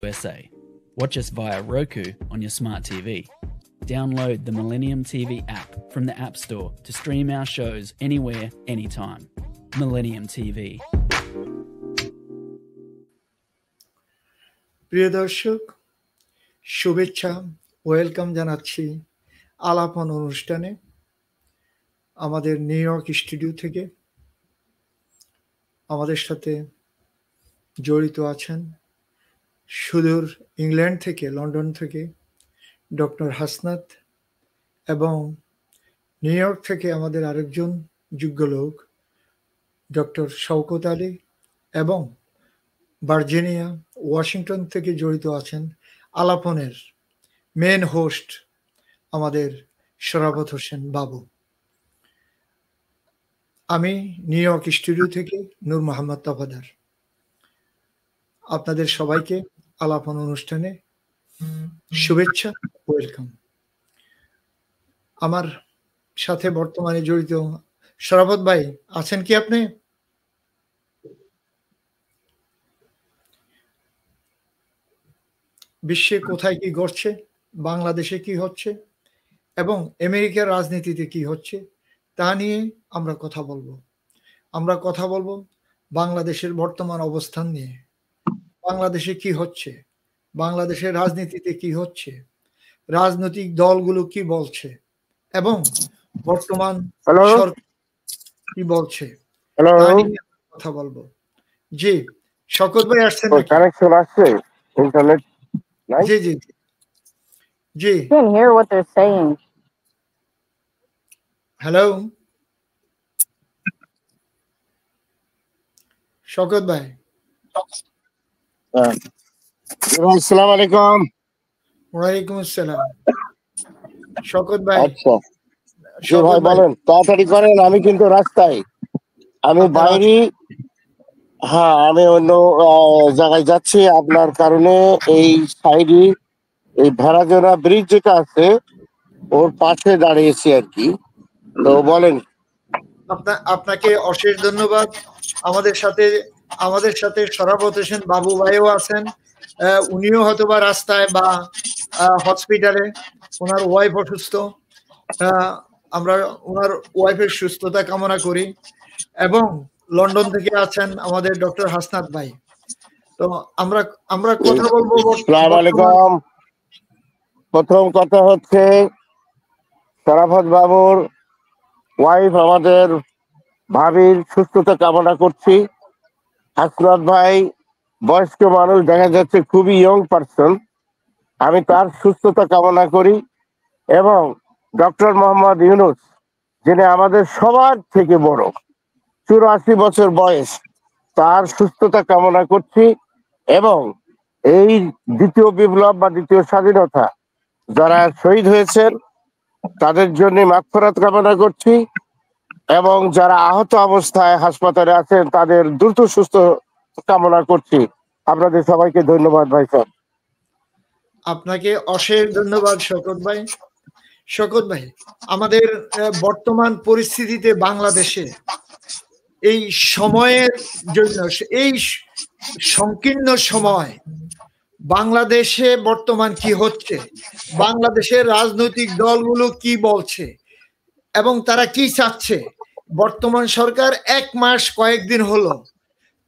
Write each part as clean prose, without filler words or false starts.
USA. Watch us via Roku on your smart TV. Download the Millennium TV app from the App Store to stream our shows anywhere, anytime. Millennium TV. প্রিয় দর্শক, শুভেচ্ছা, welcome জানাচ্ছি আলাপন অনুষ্ঠানে আমাদের New York studio থেকে। আমাদের সাথে জড়িত আছেন সুদূর ইংল্যান্ড থেকে, লন্ডন থেকে ডক্টর হাসনাত, এবং নিউ ইয়র্ক থেকে আমাদের আরেকজন যোগ্য লোক ডক্টর শওকত আলী, এবং ভার্জিনিয়া, ওয়াশিংটন থেকে জড়িত আছেন আলাপনের মেন হোস্ট আমাদের শরাবত হোসেন বাবু। আমি নিউ ইয়র্ক স্টুডিও থেকে নূর মোহাম্মদ তফাদার। আপনাদের সবাইকে আলাপন অনুষ্ঠানে শুভেচ্ছা, ওয়েলকাম। আমার সাথে বর্তমানে জড়িত শরাবত ভাই আছেন কি আপনি? বিশ্বে কোথায় কি ঘটছে, বাংলাদেশে কি হচ্ছে এবং আমেরিকার রাজনীতিতে কি হচ্ছে তা নিয়ে আমরা কথা বলবো। বাংলাদেশের বর্তমান অবস্থান নিয়ে, বাংলাদেশে কি হচ্ছে, বাংলাদেশের রাজনীতিতে কি হচ্ছে, রাজনৈতিক দলগুলো কি বলছে এবং বর্তমান সরকার কি বলছে তা নিয়ে কথা বলবো। জি, শওকত ভাই আসছেন? কানেকশন আসছে ইন্টারনেট? জি জি জি, I can't hear what they're saying. Hello Shawkat ভাই। আসসালামু আলাইকুম। ওয়ালাইকুম আসসালাম। শওকত ভাই, আচ্ছা ভাই বলেন, তাড়াতাড়ি করেন, আমি কিন্তু রাস্তায়, আমি বাইরে, হ্যাঁ আমি অন্য জায়গায় যাচ্ছি আপনার কারণে। এই সাইডে এই ভেড়াজোড়া ব্রিজ যেটা আছে ওর পাশে দাঁড়িয়েছি আর কি। তো বলেন। আপনাকে অশেষ ধন্যবাদ। আমাদের সাথে শরাবত হোসেন বাবু ভাইও আছেন। উনিও হয়তোবা রাস্তায় বা হসপিটালে, ওনার ওয়াইফ অসুস্থ। আমরা ওনার ওয়াইফের সুস্থতা কামনা করি। এবং লন্ডন থেকে আছেন আমাদের ডক্টর হাসনাত ভাই। তো আমরা কথা বলবো। আসসালামু আলাইকুম। প্রথম কথা হচ্ছে শরাফত বাবুর ওয়াইফ, আমাদের ভাবির সুস্থতা কামনা করছি। হাসনাত ভাই বয়স্ক মানুষ, দেখা যাচ্ছে খুবই ইয়ং পারসন, আমি তার সুস্থতা কামনা করি। এবং ডক্টর মোহাম্মদ ইউনূস, যিনি আমাদের সবার থেকে বড়, 84 বছর বয়স, তার সুস্থতা কামনা করছি। এবং এই দ্বিতীয় বিপ্লব বা দ্বিতীয় স্বাধীনতা যারা শহীদ হয়েছেন তাদের জন্য মাগফিরাত কামনা করছি। এবং যারা আহত অবস্থায় হাসপাতালে আছেন তাদের দ্রুত সুস্থ কামনা করছি। আপনাদের সবাইকে ধন্যবাদ ভাই স্যার। আপনাকে অশেষ ধন্যবাদ শওকত ভাই। শওকত ভাই, আমাদের বর্তমান পরিস্থিতিতে বাংলাদেশে এই সময়ের জন্য, এই সংকীর্ণ সময় বাংলাদেশে বর্তমান কি হচ্ছে, বাংলাদেশের রাজনৈতিক দলগুলো কি বলছে এবং তারা কি চাচ্ছে। বর্তমান সরকার 1 মাস কয়েকদিন হলো,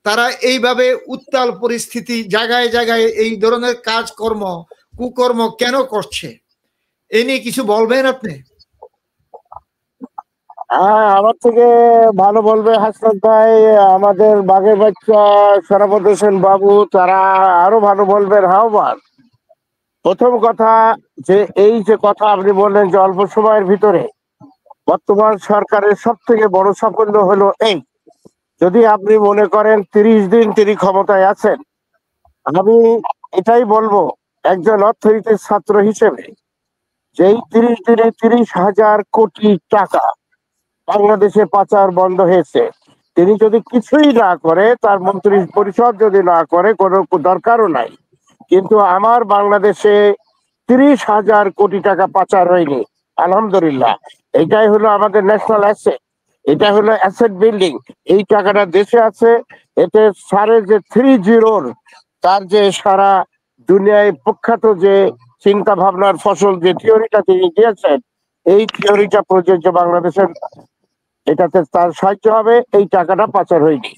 তারা এইভাবে উত্তাল পরিস্থিতি, জায়গায় জায়গায় এই ধরনের কাজকর্ম, কুকর্ম কেন করছে, এ নিয়ে কিছু বলবেন আপনি? হ্যাঁ, আমার থেকে ভালো বলবে হাসনাত ভাই, আমাদের বাঘের বাচ্চা শরাফত হোসেন বাবু, তারা আরো ভালো বলবেন। হাওবার প্রথম কথা, যে এই যে কথা আপনি বললেন যে অল্প সময়ের ভিতরে বর্তমান সরকারের সব থেকে বড় সাফল্য হলো এই, যদি আপনি মনে করেন 30 দিন তিনি ক্ষমতায় আছেন, আমি এটাই বলবো একজন অর্থনীতির ছাত্র হিসেবে, যেই 30 দিনে 30,000 কোটি টাকা বাংলাদেশে পাচার বন্ধ হয়েছে, তিনি যদি কিছুই না করে, তার মন্ত্রী পরিষদ যদি না করে, কোনো দরকারও নাই। কিন্তু আমার বাংলাদেশে 30,000 কোটি টাকা পাচার হয়নি, আলহামদুলিল্লাহ। এটাই হলো আমাদের ন্যাশনাল অ্যাসেট, এটা হলো অ্যাসেট বিল্ডিং। এই টাকাটা দেশে আছে, এতে সারে যে 30 তার যে সারা দুনিয়ায় প্রখ্যাত যে চিন্তা ভাবনার ফসল, যে থিওরিটা তিনি দিয়েছেন, এই থিওরিটা প্রযোজ্য বাংলাদেশের। এটাতে তার সাহায্য হবে, এই টাকাটা পাচার হয়নি।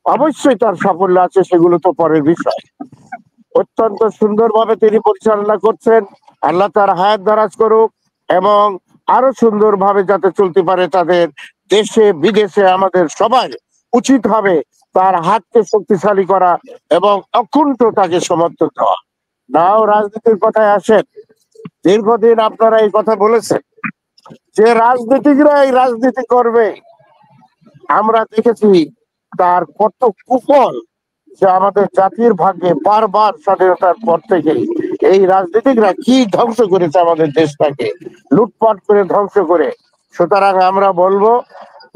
অবশ্যই তার সাফল্য আছে, সেগুলো তো পরের বিষয়। অত্যন্ত সুন্দরভাবে তিনি পরিচালনা করছেন। আল্লাহ তার হায়াত দারাজ করুক এবং আরো সুন্দরভাবে যাতে চলতে পারে তাদের দেশে বিদেশে। আমাদের সবাই উচিত হবে তার হাতকে শক্তিশালী করা এবং অকুণ্ঠ তাকে সমর্থন দেওয়া। নাও রাজনীতির কথায় আসেন। দীর্ঘদিন আপনারা এই কথা বলেছেন যে রাজনীতিকরা এই রাজনীতি করবে। আমরা দেখেছি তার কত কুফল যে আমাদের জাতির ভাগ্যে বারবার স্বাধীনতার পর থেকে এই রাজনীতিকরা কি ধ্বংস করেছে আমাদের দেশটাকে, লুটপাট করে ধ্বংস করে। সুতরাং আমরা বলবো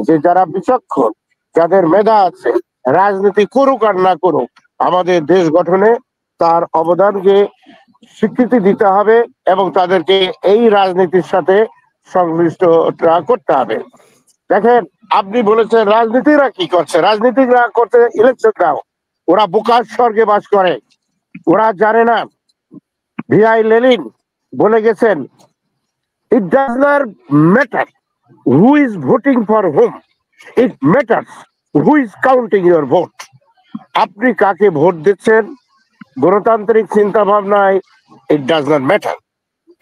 যে যারা বিচক্ষণ, যাদের মেধা আছে, রাজনীতি করুক আর না করুক, আমাদের দেশ গঠনে তার অবদানকে স্বীকৃতি দিতে হবে এবং তাদেরকে এই রাজনীতির সাথে সংশ্লিষ্ট করতে হবে। দেখেন, আপনি বলেছেন রাজনীতিরা কি করছে। রাজনীতিকরা করতে ইলেকশন দাও। ওরা বোকার স্বর্গে বাস করে, ওরা জানে না। ভিআই লেনিন বলে গেছেন, it does not matter who is voting for hmm, it matters who is counting your vote. আপনি কাকে ভোট দিচ্ছেন গণতান্ত্রিক চিন্তা ভাবনায় ইট ডাজ নট ম্যাটার।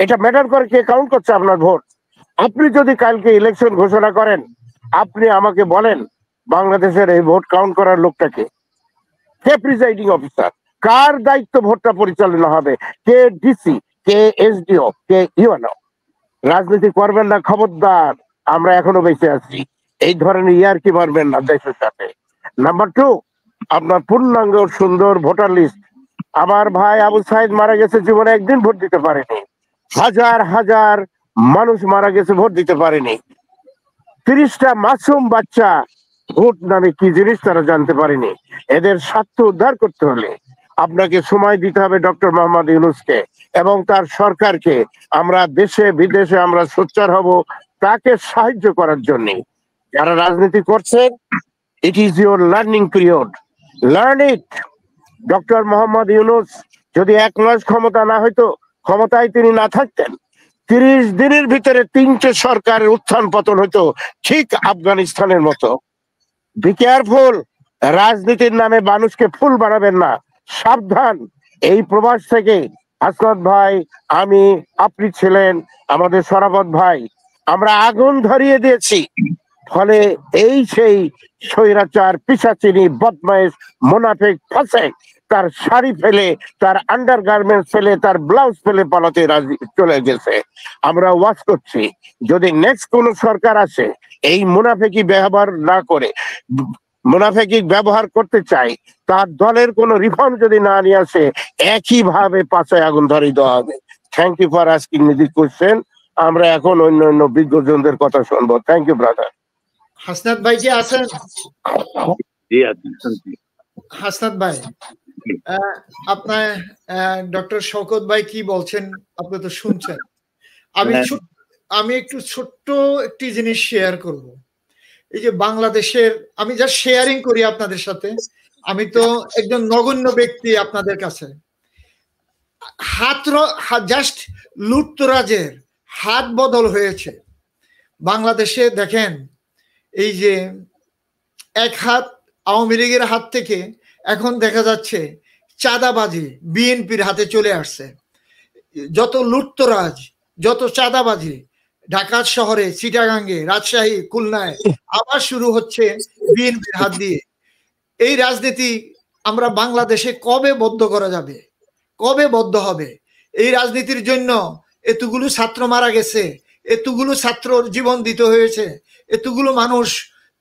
এটা ম্যাটার করে কে কাউন্ট করছে আপনার ভোট। আপনি যদি কালকে ইলেকশন ঘোষণা করেন, আপনি আমাকে বলেন বাংলাদেশের এই ভোট কাউন্ট করার লোকটাকে, কে প্রিজাইডিং অফিসার, কার দায়িত্ব ভোটটা পরিচালনা হবে, কে ডিসি, কে এসডিও, কে ইউএনও। রাজনীতি করবেন না, খবরদার। আমরা এখনো বেঁচে আছি, এই ধরনের ইয়ারকি মারবেন না দেশের সাথে। নাম্বার 2, আপনার পূর্ণাঙ্গ সুন্দর ভোটার লিস্ট। আমার ভাই আবু সাইদ মারা গেছে, জীবনে একদিন ভোট দিতে পারেনি। হাজার হাজার মানুষ মারা গেছে, ভোট দিতে পারেনি। 30টা মাসুম বাচ্চা ভোট নামে কি জিনিস তারা জানতে পারেনি। এদের স্বার্থ উদ্ধার করতে হলে আপনাকে সময় দিতে হবে ডক্টর মোহাম্মদ ইউনূসকে এবং তার সরকারকে। আমরা দেশে বিদেশে আমরা সোচ্চার হব তাকে সাহায্য করার জন্য। যারা রাজনীতি করছেন, it is your learning period, learn it. Doctor Mohammad Yunus যদি 1 মাস ক্ষমতা না হইতো, ক্ষমতায় তিনি না থাকতেন, 30 দিনের ভিতরে 3টে সরকারের উত্থান পতন হইতো, ঠিক আফগানিস্তানের মতো। Be careful. রাজনীতির নামে মানুষকে ফুল বানাবেন না, সাবধান। এই প্রবাস থেকে হাসনাত ভাই, আমি, আপনি ছিলেন, আমাদের শরাফত ভাই, আমরা আগুন ধরিয়ে দিয়েছি। ফলে এই সেই স্বৈরাচার, পিশাচিনী, বদমাইশ, মুনাফিক, ফাসেক তার শাড়ি ফেলে, তার আন্ডারগার্মেন্টস ফেলে, তার ব্লাউজ ফেলে পালাতে চলে গেছে। আমরা ওয়াচ করছি, যদি নেক্সট কোন সরকার আসে এই মুনাফিকি ব্যবহার না করে, মুনাফিকি ব্যবহার করতে চাই, তার দলের কোন রিফর্ম যদি না নিয়ে আসে, একইভাবে পাছায় আগুন ধরিয়ে দেওয়া হবে। Thank you for asking me this question. আমরা এখন অন্য বিজ্ঞজনদের কথা শুনবো। Thank you brother. হাসনাত ভাই কি আছেন? হাসনাত ভাই, আপনার ডক্টর শওকত ভাই কি বলছেন আপনি তো শুনছেন। আমি একটু ছোট্ট একটি জিনিস শেয়ার করব। এই যে বাংলাদেশের, আমি যা শেয়ারিং করি আপনাদের সাথে, আমি তো একজন নগণ্য ব্যক্তি আপনাদের কাছে। জাস্ট লুটতরাজের হাত বদল হয়েছে বাংলাদেশে। দেখেন, এই যে এক হাত আওয়ামী লীগের হাত থেকে এখন দেখা যাচ্ছে চাঁদাবাজি বিএনপির হাতে চলে আসছে। যত লুটতরাজ, যত চাঁদাবাজি ঢাকা শহরে, চিটাগাঙ্গে, রাজশাহী, খুলনায় আবার শুরু হচ্ছে বিএনপির হাত দিয়ে। এই রাজনীতি আমরা বাংলাদেশে কবে বদ্ধ করা যাবে, কবে বদ্ধ হবে? এই রাজনীতির জন্য এতগুলো ছাত্র মারা গেছে, এতগুলো ছাত্র জীবন দিতে হয়েছে, এতগুলো মানুষ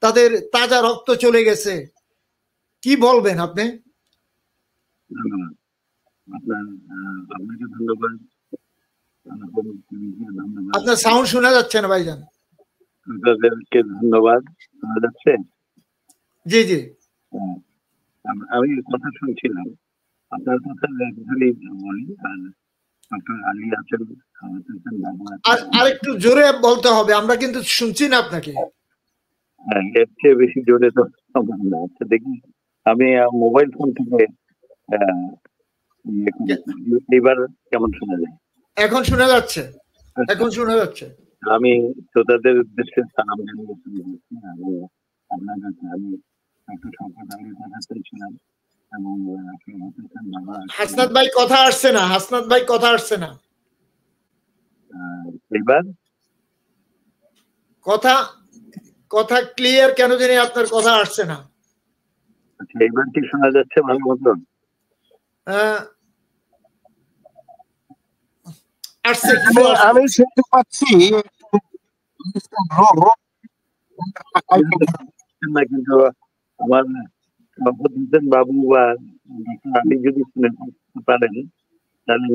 তাদের তাজা রক্ত চলে গেছে। কি বলবেন আপনি? আপনার সাউন্ড শোনা যাচ্ছে না ভাইজান। ধন্যবাদ। শোনা যাচ্ছে? জি জি, আমি কথা শুনছিলাম আপনার কথা বলি। আর ডক্টর আলী আছেন, আর একটু জোরে বলতে হবে, আমরা কিন্তু শুনছি না আপনাকে। হ্যাঁ, এর চেয়ে বেশি জোরে তো। আচ্ছা দেখি, আমি মোবাইল ফোন থেকে এইবার কেমন শোনা যায়? এখন শোনা যাচ্ছে, এখন শোনা যাচ্ছে। আমি শ্রোতাদের উদ্দেশ্যে সালাম জানিয়ে শুরু করছি। আমি আপনার কাছে আমি একটু সংকট আলীর কথা বলছিলাম এবং হাসনাত ভাই কথা আসছে না, হাসনাত ভাই কথা আসছে না। এবার কথা কথা ক্লিয়ার কেন জানি আপনার কথা আসছে না। আচ্ছা, এবার কি শোনা যাচ্ছে ভালো মতন? আসছে, আমি শুনতে পাচ্ছি না, কিন্তু আমার বাবু বা আপনি যদি শুনতে পারেন তাহলে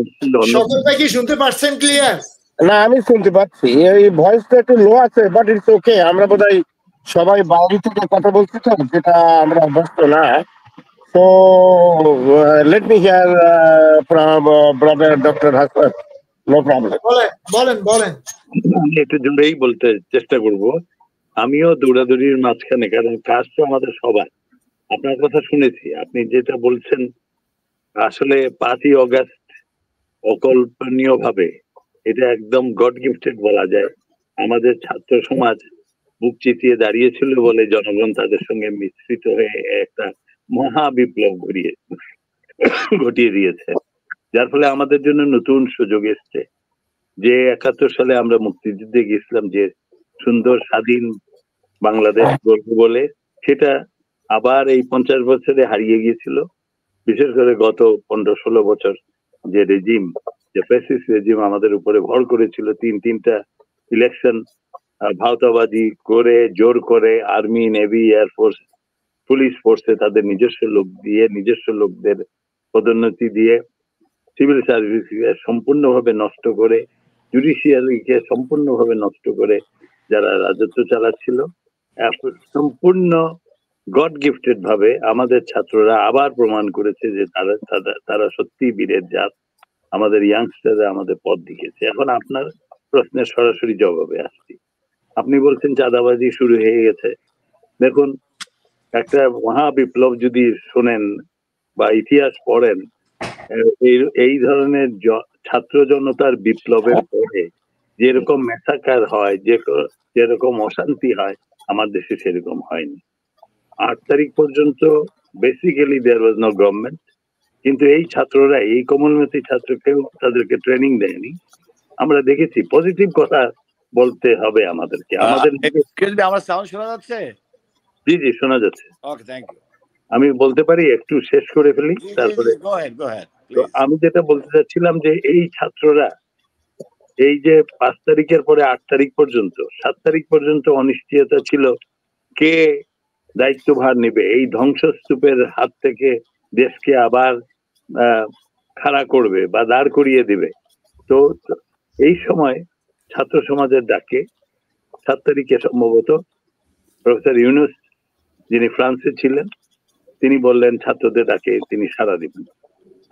সকল ভাই কি শুনতে পাচ্ছেন ক্লিয়ার? না, আমি শুনতে পাচ্ছি, এই ভয়েসটা একটু লো আছে, বাট ইটস ওকে। আমরা বোধহয় সবাই বাইরে থেকে কথা বলছি তো, যেটা আমরা অভ্যস্ত না। So let me hear from brother Dr. Hassan. No problem. বলেন বলেন। আমি একটু জোরেই বলতে চেষ্টা করব। আমিও দৌড়াদৌড়ির মাঝখানে, কারণ কাজ তো আমাদের সবার। আপনার কথা শুনেছি, আপনি যেটা বলছেন আসলে 5ই অগাস্ট অকল্পনীয় ভাবে এটা একদম গড গিফটেড বলা যায়। আমাদের ছাত্র সমাজ বুক চিতিয়ে দাঁড়িয়েছিল বলে জনগণ তাদের সঙ্গে মিশ্রিত হয়ে একটা মহা বিপ্লব ঘটিয়ে দিয়েছে, যার ফলে আমাদের জন্য নতুন সুযোগ এসছে। যে 71 সালে আমরা মুক্তিযুদ্ধে গেছিলাম, যে সুন্দর স্বাধীন বাংলাদেশ গর্ব বলে, সেটা আবার এই 50 বছরে হারিয়ে গিয়েছিল। বিশেষ করে গত 15-16 বছর যে রেজিম, যে ফ্যাসিস্ট রেজিম আমাদের উপরে ভর করেছিল, তিনটা ইলেকশন ভাওতাবাজি করে, জোর করে আর্মি, নেভি, এয়ারফোর্স, পুলিশ ফোর্সে তাদের নিজস্ব লোক দিয়ে, নিজস্ব লোকদের পদোন্নতি দিয়ে, সিভিল সার্ভিসকে সম্পূর্ণভাবে নষ্ট করে, জুডিশিয়ারিকে সম্পূর্ণভাবে নষ্ট করে যারা রাজত্ব চালাচ্ছিল, সম্পূর্ণ গড গিফটেড ভাবে আমাদের ছাত্ররা আবার প্রমাণ করেছে যে তারা সত্যি বীরের জাত। আমাদের ইয়াংস্টাররা আমাদের পথ দেখিয়েছে। এখন আপনার প্রশ্নের সরাসরি জবাবে আসছি। আপনি বলছেন চাঁদাবাজি শুরু হয়ে গেছে। দেখুন, একটা মহা বিপ্লব যদি শোনেন বা ইতিহাস পড়েন, এই ধরনের ছাত্র জনতার বিপ্লবের পরে যেরকম ম্যাসাকার হয়, যেরকম অশান্তি হয়, আমার দেশে সেরকম হয়নি। 8 তারিখ পর্যন্ত basically there was no government, কিন্তু এই ছাত্ররা, এই কমলমতি ছাত্র, কেউ তাদেরকে ট্রেনিং দেয়নি। আমরা দেখেছি, পজিটিভ কথা বলতে হবে আমাদেরকে। আমাদের আমার সাউন্ড শোনা যাচ্ছে? জি জি শোনা যাচ্ছে। ওকে, থ্যাংক ইউ। আমি বলতে পারি, একটু শেষ করে ফেলি তারপরে। আমি যেটা বলতে চাচ্ছিলাম যে এই ছাত্ররা, এই যে 5 তারিখের পরে 8 তারিখ পর্যন্ত, 7 তারিখ পর্যন্ত অনিশ্চয়তা ছিল কে দায়িত্বভার নেবে, এই ধ্বংসস্তূপের হাত থেকে দেশকে আবার খাড়া করবে বা দাঁড় করিয়ে দেবে। তো এই সময় ছাত্র সমাজের ডাকে 7 তারিখে সম্ভবত প্রফেসর ইউনুস, যিনি ফ্রান্সে ছিলেন, তিনি বললেন ছাত্রদের ডাকে তিনি সাড়া দিবেন।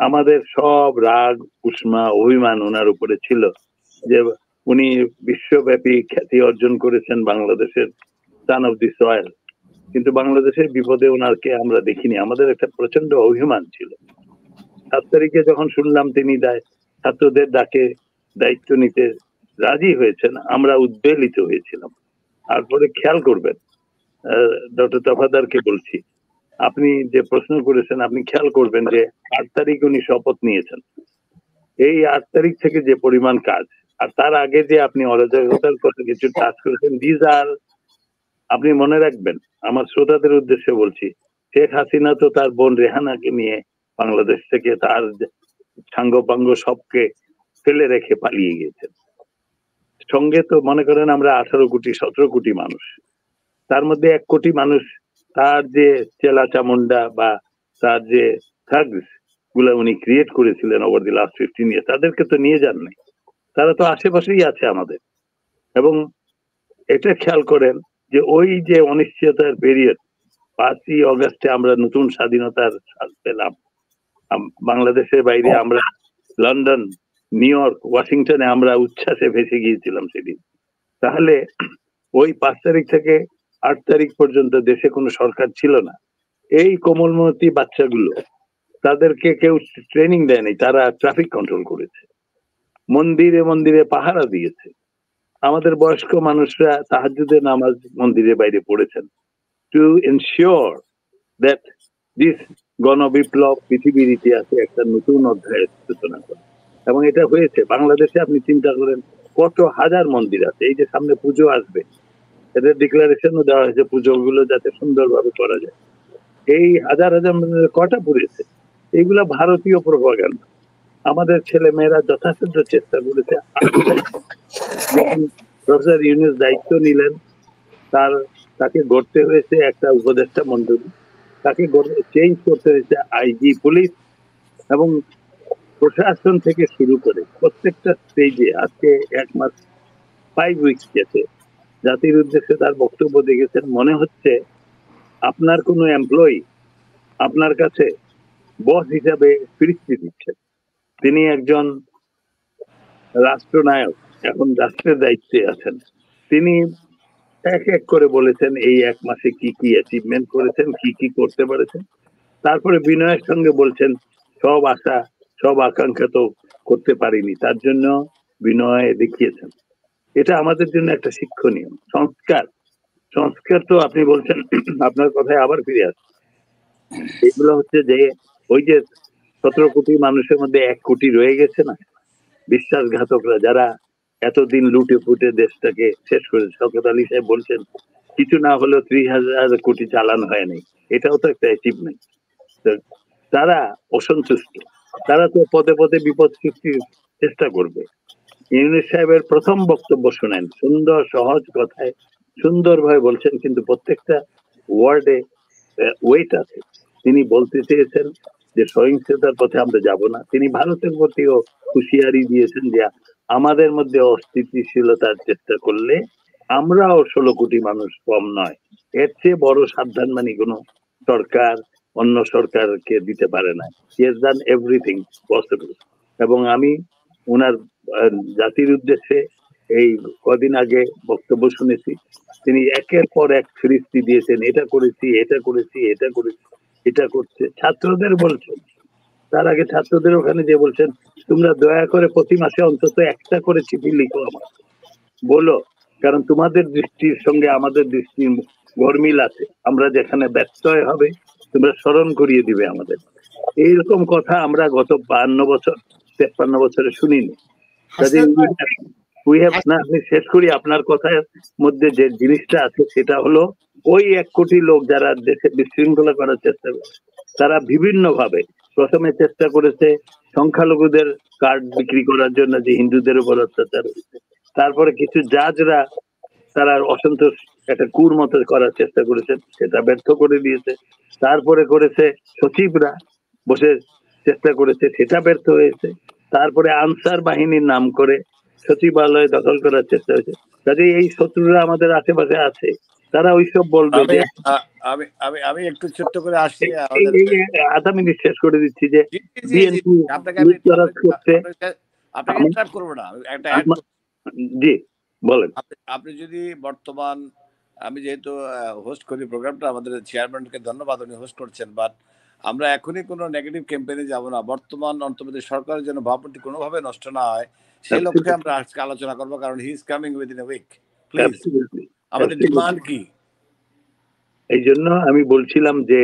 আমাদের সব রাগ, উষ্মা, অভিমান ওনার উপরে ছিল যে উনি বিশ্বব্যাপী খ্যাতি অর্জন করেছেন, বাংলাদেশের সান অফ দি সয়েল, কিন্তু বাংলাদেশের বিপদে ওনাকে আমরা দেখিনি। আমাদের একটা প্রচন্ড অভিমান ছিল। 7 তারিখে যখন শুনলাম তিনি ছাত্রদের ডাকে দায়িত্ব নিতে রাজি হয়েছেন, আমরা উদ্বেলিত হয়েছিলাম। তারপরে খেয়াল করবেন, ডক্টর তফাদারকে বলছি, আপনি যে প্রশ্ন করেছেন, আপনি খেয়াল করবেন যে 8 তারিখ উনি শপথ নিয়েছেন। এই 8 তারিখ থেকে যে পরিমাণ কাজ, আর তার আগে যে আপনি অরাজকতার কথা কিছু কাজ করেছেন, আপনি মনে রাখবেন, আমার শ্রোতাদের উদ্দেশ্যে বলছি, শেখ হাসিনা তো তার বোন রেহানাকে নিয়ে বাংলাদেশ থেকে তার সাঙ্গপাঙ্গ সবকে ফেলে রেখে পালিয়ে গিয়েছেন। সঙ্গে তো মনে করেন আমরা 18 কোটি 17 কোটি মানুষ, তার মধ্যে 1 কোটি মানুষ তার যে চেলা চামুন্ডা বা তার যে থাগস গুলা উনি ক্রিয়েট করেছিলেন ওভার দি লাস্ট 15 ইয়ার, তাদেরকে তো নিয়ে যান নাই। তারা তো আশেপাশেই আছে আমাদের। এবং এটা খেয়াল করেন যে ওই যে অনিশ্চয়তার পিরিয়ড, 5ই অগাস্টে আমরা নতুন স্বাধীনতার স্বাদ পেলাম। বাংলাদেশের বাইরে আমরা লন্ডন, নিউ ইয়র্ক, ওয়াশিংটনে আমরা উচ্ছ্বাসে ভেসে গিয়েছিলাম সেদিন। তাহলে ওই 5 তারিখ থেকে 8 তারিখ পর্যন্ত দেশে কোনো সরকার ছিল না। এই কোমলমতি বাচ্চাগুলো তাদেরকে কেউ ট্রেনিং দেয়নি, তারা ট্রাফিক কন্ট্রোল করেছে, মন্দিরে মন্দিরে পাহারা দিয়েছে। আমাদের বয়স্ক মানুষরা তাহাজ্জুদের নামাজ মন্দিরের বাইরে পড়েছেন টু এনশিওর দ্যাট দিস গণবিপ্লব পৃথিবীর ইতিহাসে একটা নতুন অধ্যায়ের সূচনা করে। এবং এটা হয়েছে। বাংলাদেশে আপনি চিন্তা করেন কত হাজার মন্দির আছে। এই যে সামনে পুজো আসবে, এদের ডিক্লারেশনও দেওয়া হয়েছে পুজোগুলো যাতে সুন্দরভাবে করা যায়। এই হাজার হাজার মন্দিরে কটা পুড়েছে? এইগুলা ভারতীয় প্রভাগান্ডা। আমাদের ছেলে মেয়েরা যথাসাধ্য চেষ্টা করেছে। প্রফেসর ইউনূস দায়িত্ব নিলেন, তাকে গড়তে হয়েছে একটা উপদেষ্টা মন্ডলী, তাকে চেঞ্জ করতে হয়েছে আইজি পুলিশ, এবং প্রশাসন থেকে শুরু করে প্রত্যেকটা স্টেজে আজকে 1 মাস 5 উইকস গেছে। জাতির উদ্দেশ্যে তার বক্তব্য দেখেছেন, মনে হচ্ছে আপনার কোনো এমপ্লয়ি আপনার কাছে বস হিসাবে ফিরিস্তি দিচ্ছেন। তিনি একজন রাষ্ট্রনায়ক, এখন রাষ্ট্রের দায়িত্বে আছেন। তিনি এক এক করে বলেছেন এই 1 মাসে কি কি অ্যাচিভমেন্ট করেছেন, কি কি করতে পেরেছেন। তারপরে বিনয়ের সঙ্গে বলছেন সব আশা সব আকাঙ্ক্ষা তো করতে পারিনি, তার জন্য বিনয় দেখিয়েছেন। এটা আমাদের জন্য একটা শিক্ষণীয় সংস্কার। সংস্কার তো আপনি বলছেন, আপনার কথায় আবার ফিরে আসছে, এগুলো হচ্ছে যে ওই যে 17 কোটি মানুষের মধ্যে 1 কোটি রয়ে গেছে না, বিশ্বাসঘাতকরা, যারা এতদিন লুটে ফুটে দেশটাকে শেষ করেছে। শওকত আলী সাহেব বলছেন কিছু না হলেও 30,000 কোটি চালান হয়নি, এটাও তো একটা অ্যাচিভমেন্ট। তারা অসন্তুষ্ট, তারা তো পদে পদে বিপদ সৃষ্টির চেষ্টা করবে। ইউনূস সাহেবের প্রথম বক্তব্য শুনেন, সুন্দর সহজ কথায় সুন্দরভাবে বলছেন, কিন্তু প্রত্যেকটা ওয়ার্ডে ওয়েট আছে। তিনি বলতে চেয়েছেন যে সহিংসতার পথে আমরা যাব না। তিনি ভারতের প্রতিও হুঁশিয়ারি দিয়েছেন যে আমাদের মধ্যে অস্থিতিশীলতার চেষ্টা করলে আমরাও 16 কোটি মানুষ কম নয়, এর চেয়ে বড় সাবধানবাণী কোনো সরকার অন্য সরকারকে দিতে পারে না। He has done everything possible. এবং আমি ওনার জাতির উদ্দেশ্যে এই কদিন আগে বক্তব্য শুনেছি, তিনি একের পর এক ফিরিস্তি দিয়েছেন, এটা করেছি, এটা করেছি, এটা করেছি, এটা করছে। ছাত্রদের বলছেন, তার আগে ছাত্রদের ওখানে যে বলছেন তোমরা দয়া করে প্রতি মাসে অন্তত একটা করে চিঠি লিখো আমার, বলো, কারণ তোমাদের দৃষ্টির সঙ্গে আমাদের দৃষ্টির গরমিল আছে, আমরা যেখানে ব্যস্ত হবে তোমরা স্মরণ করিয়ে দিবে আমাদের। এইরকম কথা আমরা গত 52 বছর 53 বছরে শুনিনি। না, আমি শেষ করি। আপনার কথার মধ্যে যে জিনিসটা আছে সেটা হলো ওই 1 কোটি লোক যারা দেশে বিশৃঙ্খলা করার চেষ্টা করে, তারা বিভিন্ন ভাবে প্রথমে চেষ্টা করেছে সংখ্যালঘুদের কার্ড বিক্রি করার জন্য, যে হিন্দুদের উপর অত্যাচার হয়েছে। তারপরে কিছু জাজরা তারা অসন্তোষ একটা কুর মতো করার চেষ্টা করেছেন, সেটা ব্যর্থ করে দিয়েছে। তারপরে করেছে সচিবরা বসে চেষ্টা করেছে, সেটা ব্যর্থ হয়েছে। তারপরে আনসার বাহিনীর নাম করে সচিবালয় দখল করার চেষ্টা হয়েছে। কাজে এই শত্রুরা আমাদের আশেপাশে আছে, তারা ওইসব বলবে যে আমি একটু ছোট্ট করে আসি, 1/2 মিনিট শেষ করে দিচ্ছি যে বিএনপি করবো না, একটা জি বলেন। আপনি যদি বর্তমান, আমি যেহেতু হোস্ট করি প্রোগ্রামটা, আমাদের চেয়ারম্যানকে ধন্যবাদ, উনি হোস্ট করছেন, বাট আমরা এখনই কোনো নেগেটিভ ক্যাম্পেইনে যাব না। বর্তমান অন্তর্বর্তী সরকারের জন্য ভাবমূর্তি কোনোভাবে নষ্ট না হয় সেই লক্ষ্যে আমরা আজকে আলোচনা করবো, কারণ he is coming within a week. Please, আমাদের ডিমান্ড কি? এই জন্য আমি বলছিলাম যে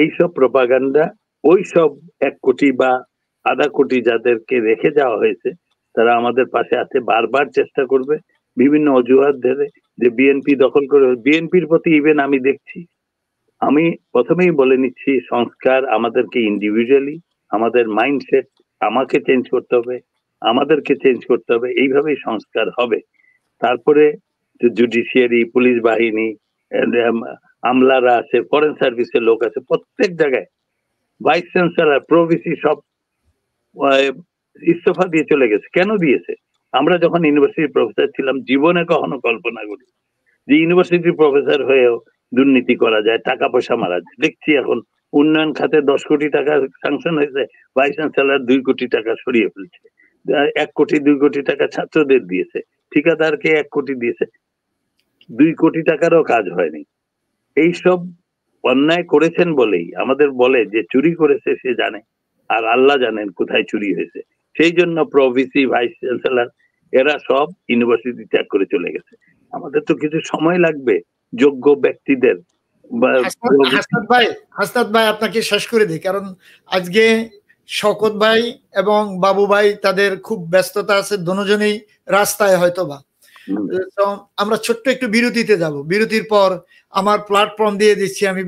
এইসব প্রপাগান্ডা, ওই সব 1 কোটি বা 1/2 কোটি যাদেরকে রেখে যাওয়া হয়েছে, তারা আমাদের পাশে আছে, বারবার চেষ্টা করবে বিভিন্ন অজুহাত ধরে যে বিএনপি দখল করে। বিএনপির প্রতি ইভেন আমি দেখছি, আমি প্রথমেই বলে নিচ্ছি, সংস্কার আমাদেরকে ইন্ডিভিজুয়ালি, আমাদের মাইন্ডসেট আমাকে চেঞ্জ করতে হবে, আমাদেরকে চেঞ্জ করতে হবে, এইভাবেই সংস্কার হবে। তারপরে জুডিশিয়ারি, পুলিশ বাহিনী, আমলারা আছে, ফরেন সার্ভিসের লোক আছে, প্রত্যেক জায়গায় ভাইস চ্যান্সেলর প্রভিসি সব ইস্তফা দিয়ে চলে গেছে। কেন দিয়েছে? আমরা যখন ইউনিভার্সিটির প্রফেসর ছিলাম জীবনে কখনো কল্পনা করি যে ইউনিভার্সিটির প্রফেসর হয়েও দুর্নীতি করা যায়, টাকা পয়সা মারা যায়। দেখছি এখন উন্নয়ন খাতে 10 কোটি টাকা স্যাংশন হয়েছে, ভাইস চ্যান্সেলর 2 কোটি টাকা সরিয়ে ফেলছে। 1 কোটি 2 কোটি টাকা ছাত্রদের দিয়েছে, ঠিকাদারকে 1 কোটি দিয়েছে, 2 কোটি টাকারও কাজ হয়নি। এইসব অন্যায় করেছেন বলেই আমাদের বলে যে চুরি করেছে সে জানে, আর আল্লাহ জানেন কোথায় চুরি হয়েছে। সেই জন্য প্রভিসি, ভাইস চ্যান্সেলর এরা সব ইউনিভার্সিটি ত্যাগ করে চলে গেছে। আমাদের তো কিছু সময় লাগবে যোগ্য ব্যক্তিদের। হাসনাত ভাই আপনাকে শেষ করে দিই, কারণ আজকে শওকত ভাই এবং বাবু ভাই তাদের খুব ব্যস্ততা আছে, দুজনেই রাস্তায় হয়তোবা। তো আমরা ছোট্ট একটু বিরতিতে যাব, বিরতির পর আমার প্ল্যাটফর্ম দিয়ে দিচ্ছি আমি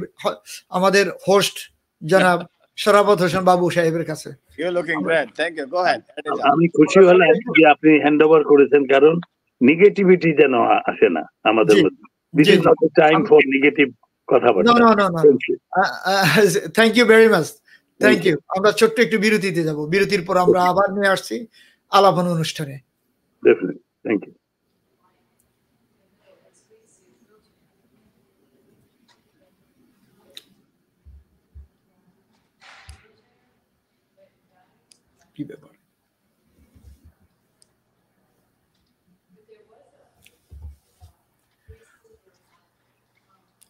আমাদের হোস্ট জনাব শরাফত হোসেন বাবু সাহেবের কাছে। আমি খুশি হলাম যে আপনি হ্যান্ড ওভার করেছেন, কারণ নেগেটিভিটি যেন আসে না আমাদের মধ্যে। This is not the time for negative কথাবার্তা। Thank you very much, thank you. আমরা ছোট্ট একটু বিরতিতে যাব, বিরতির পর আমরা আবার নিয়ে আসছি আলাপন অনুষ্ঠানে। Definitely, thank you. কি ব্যাপার?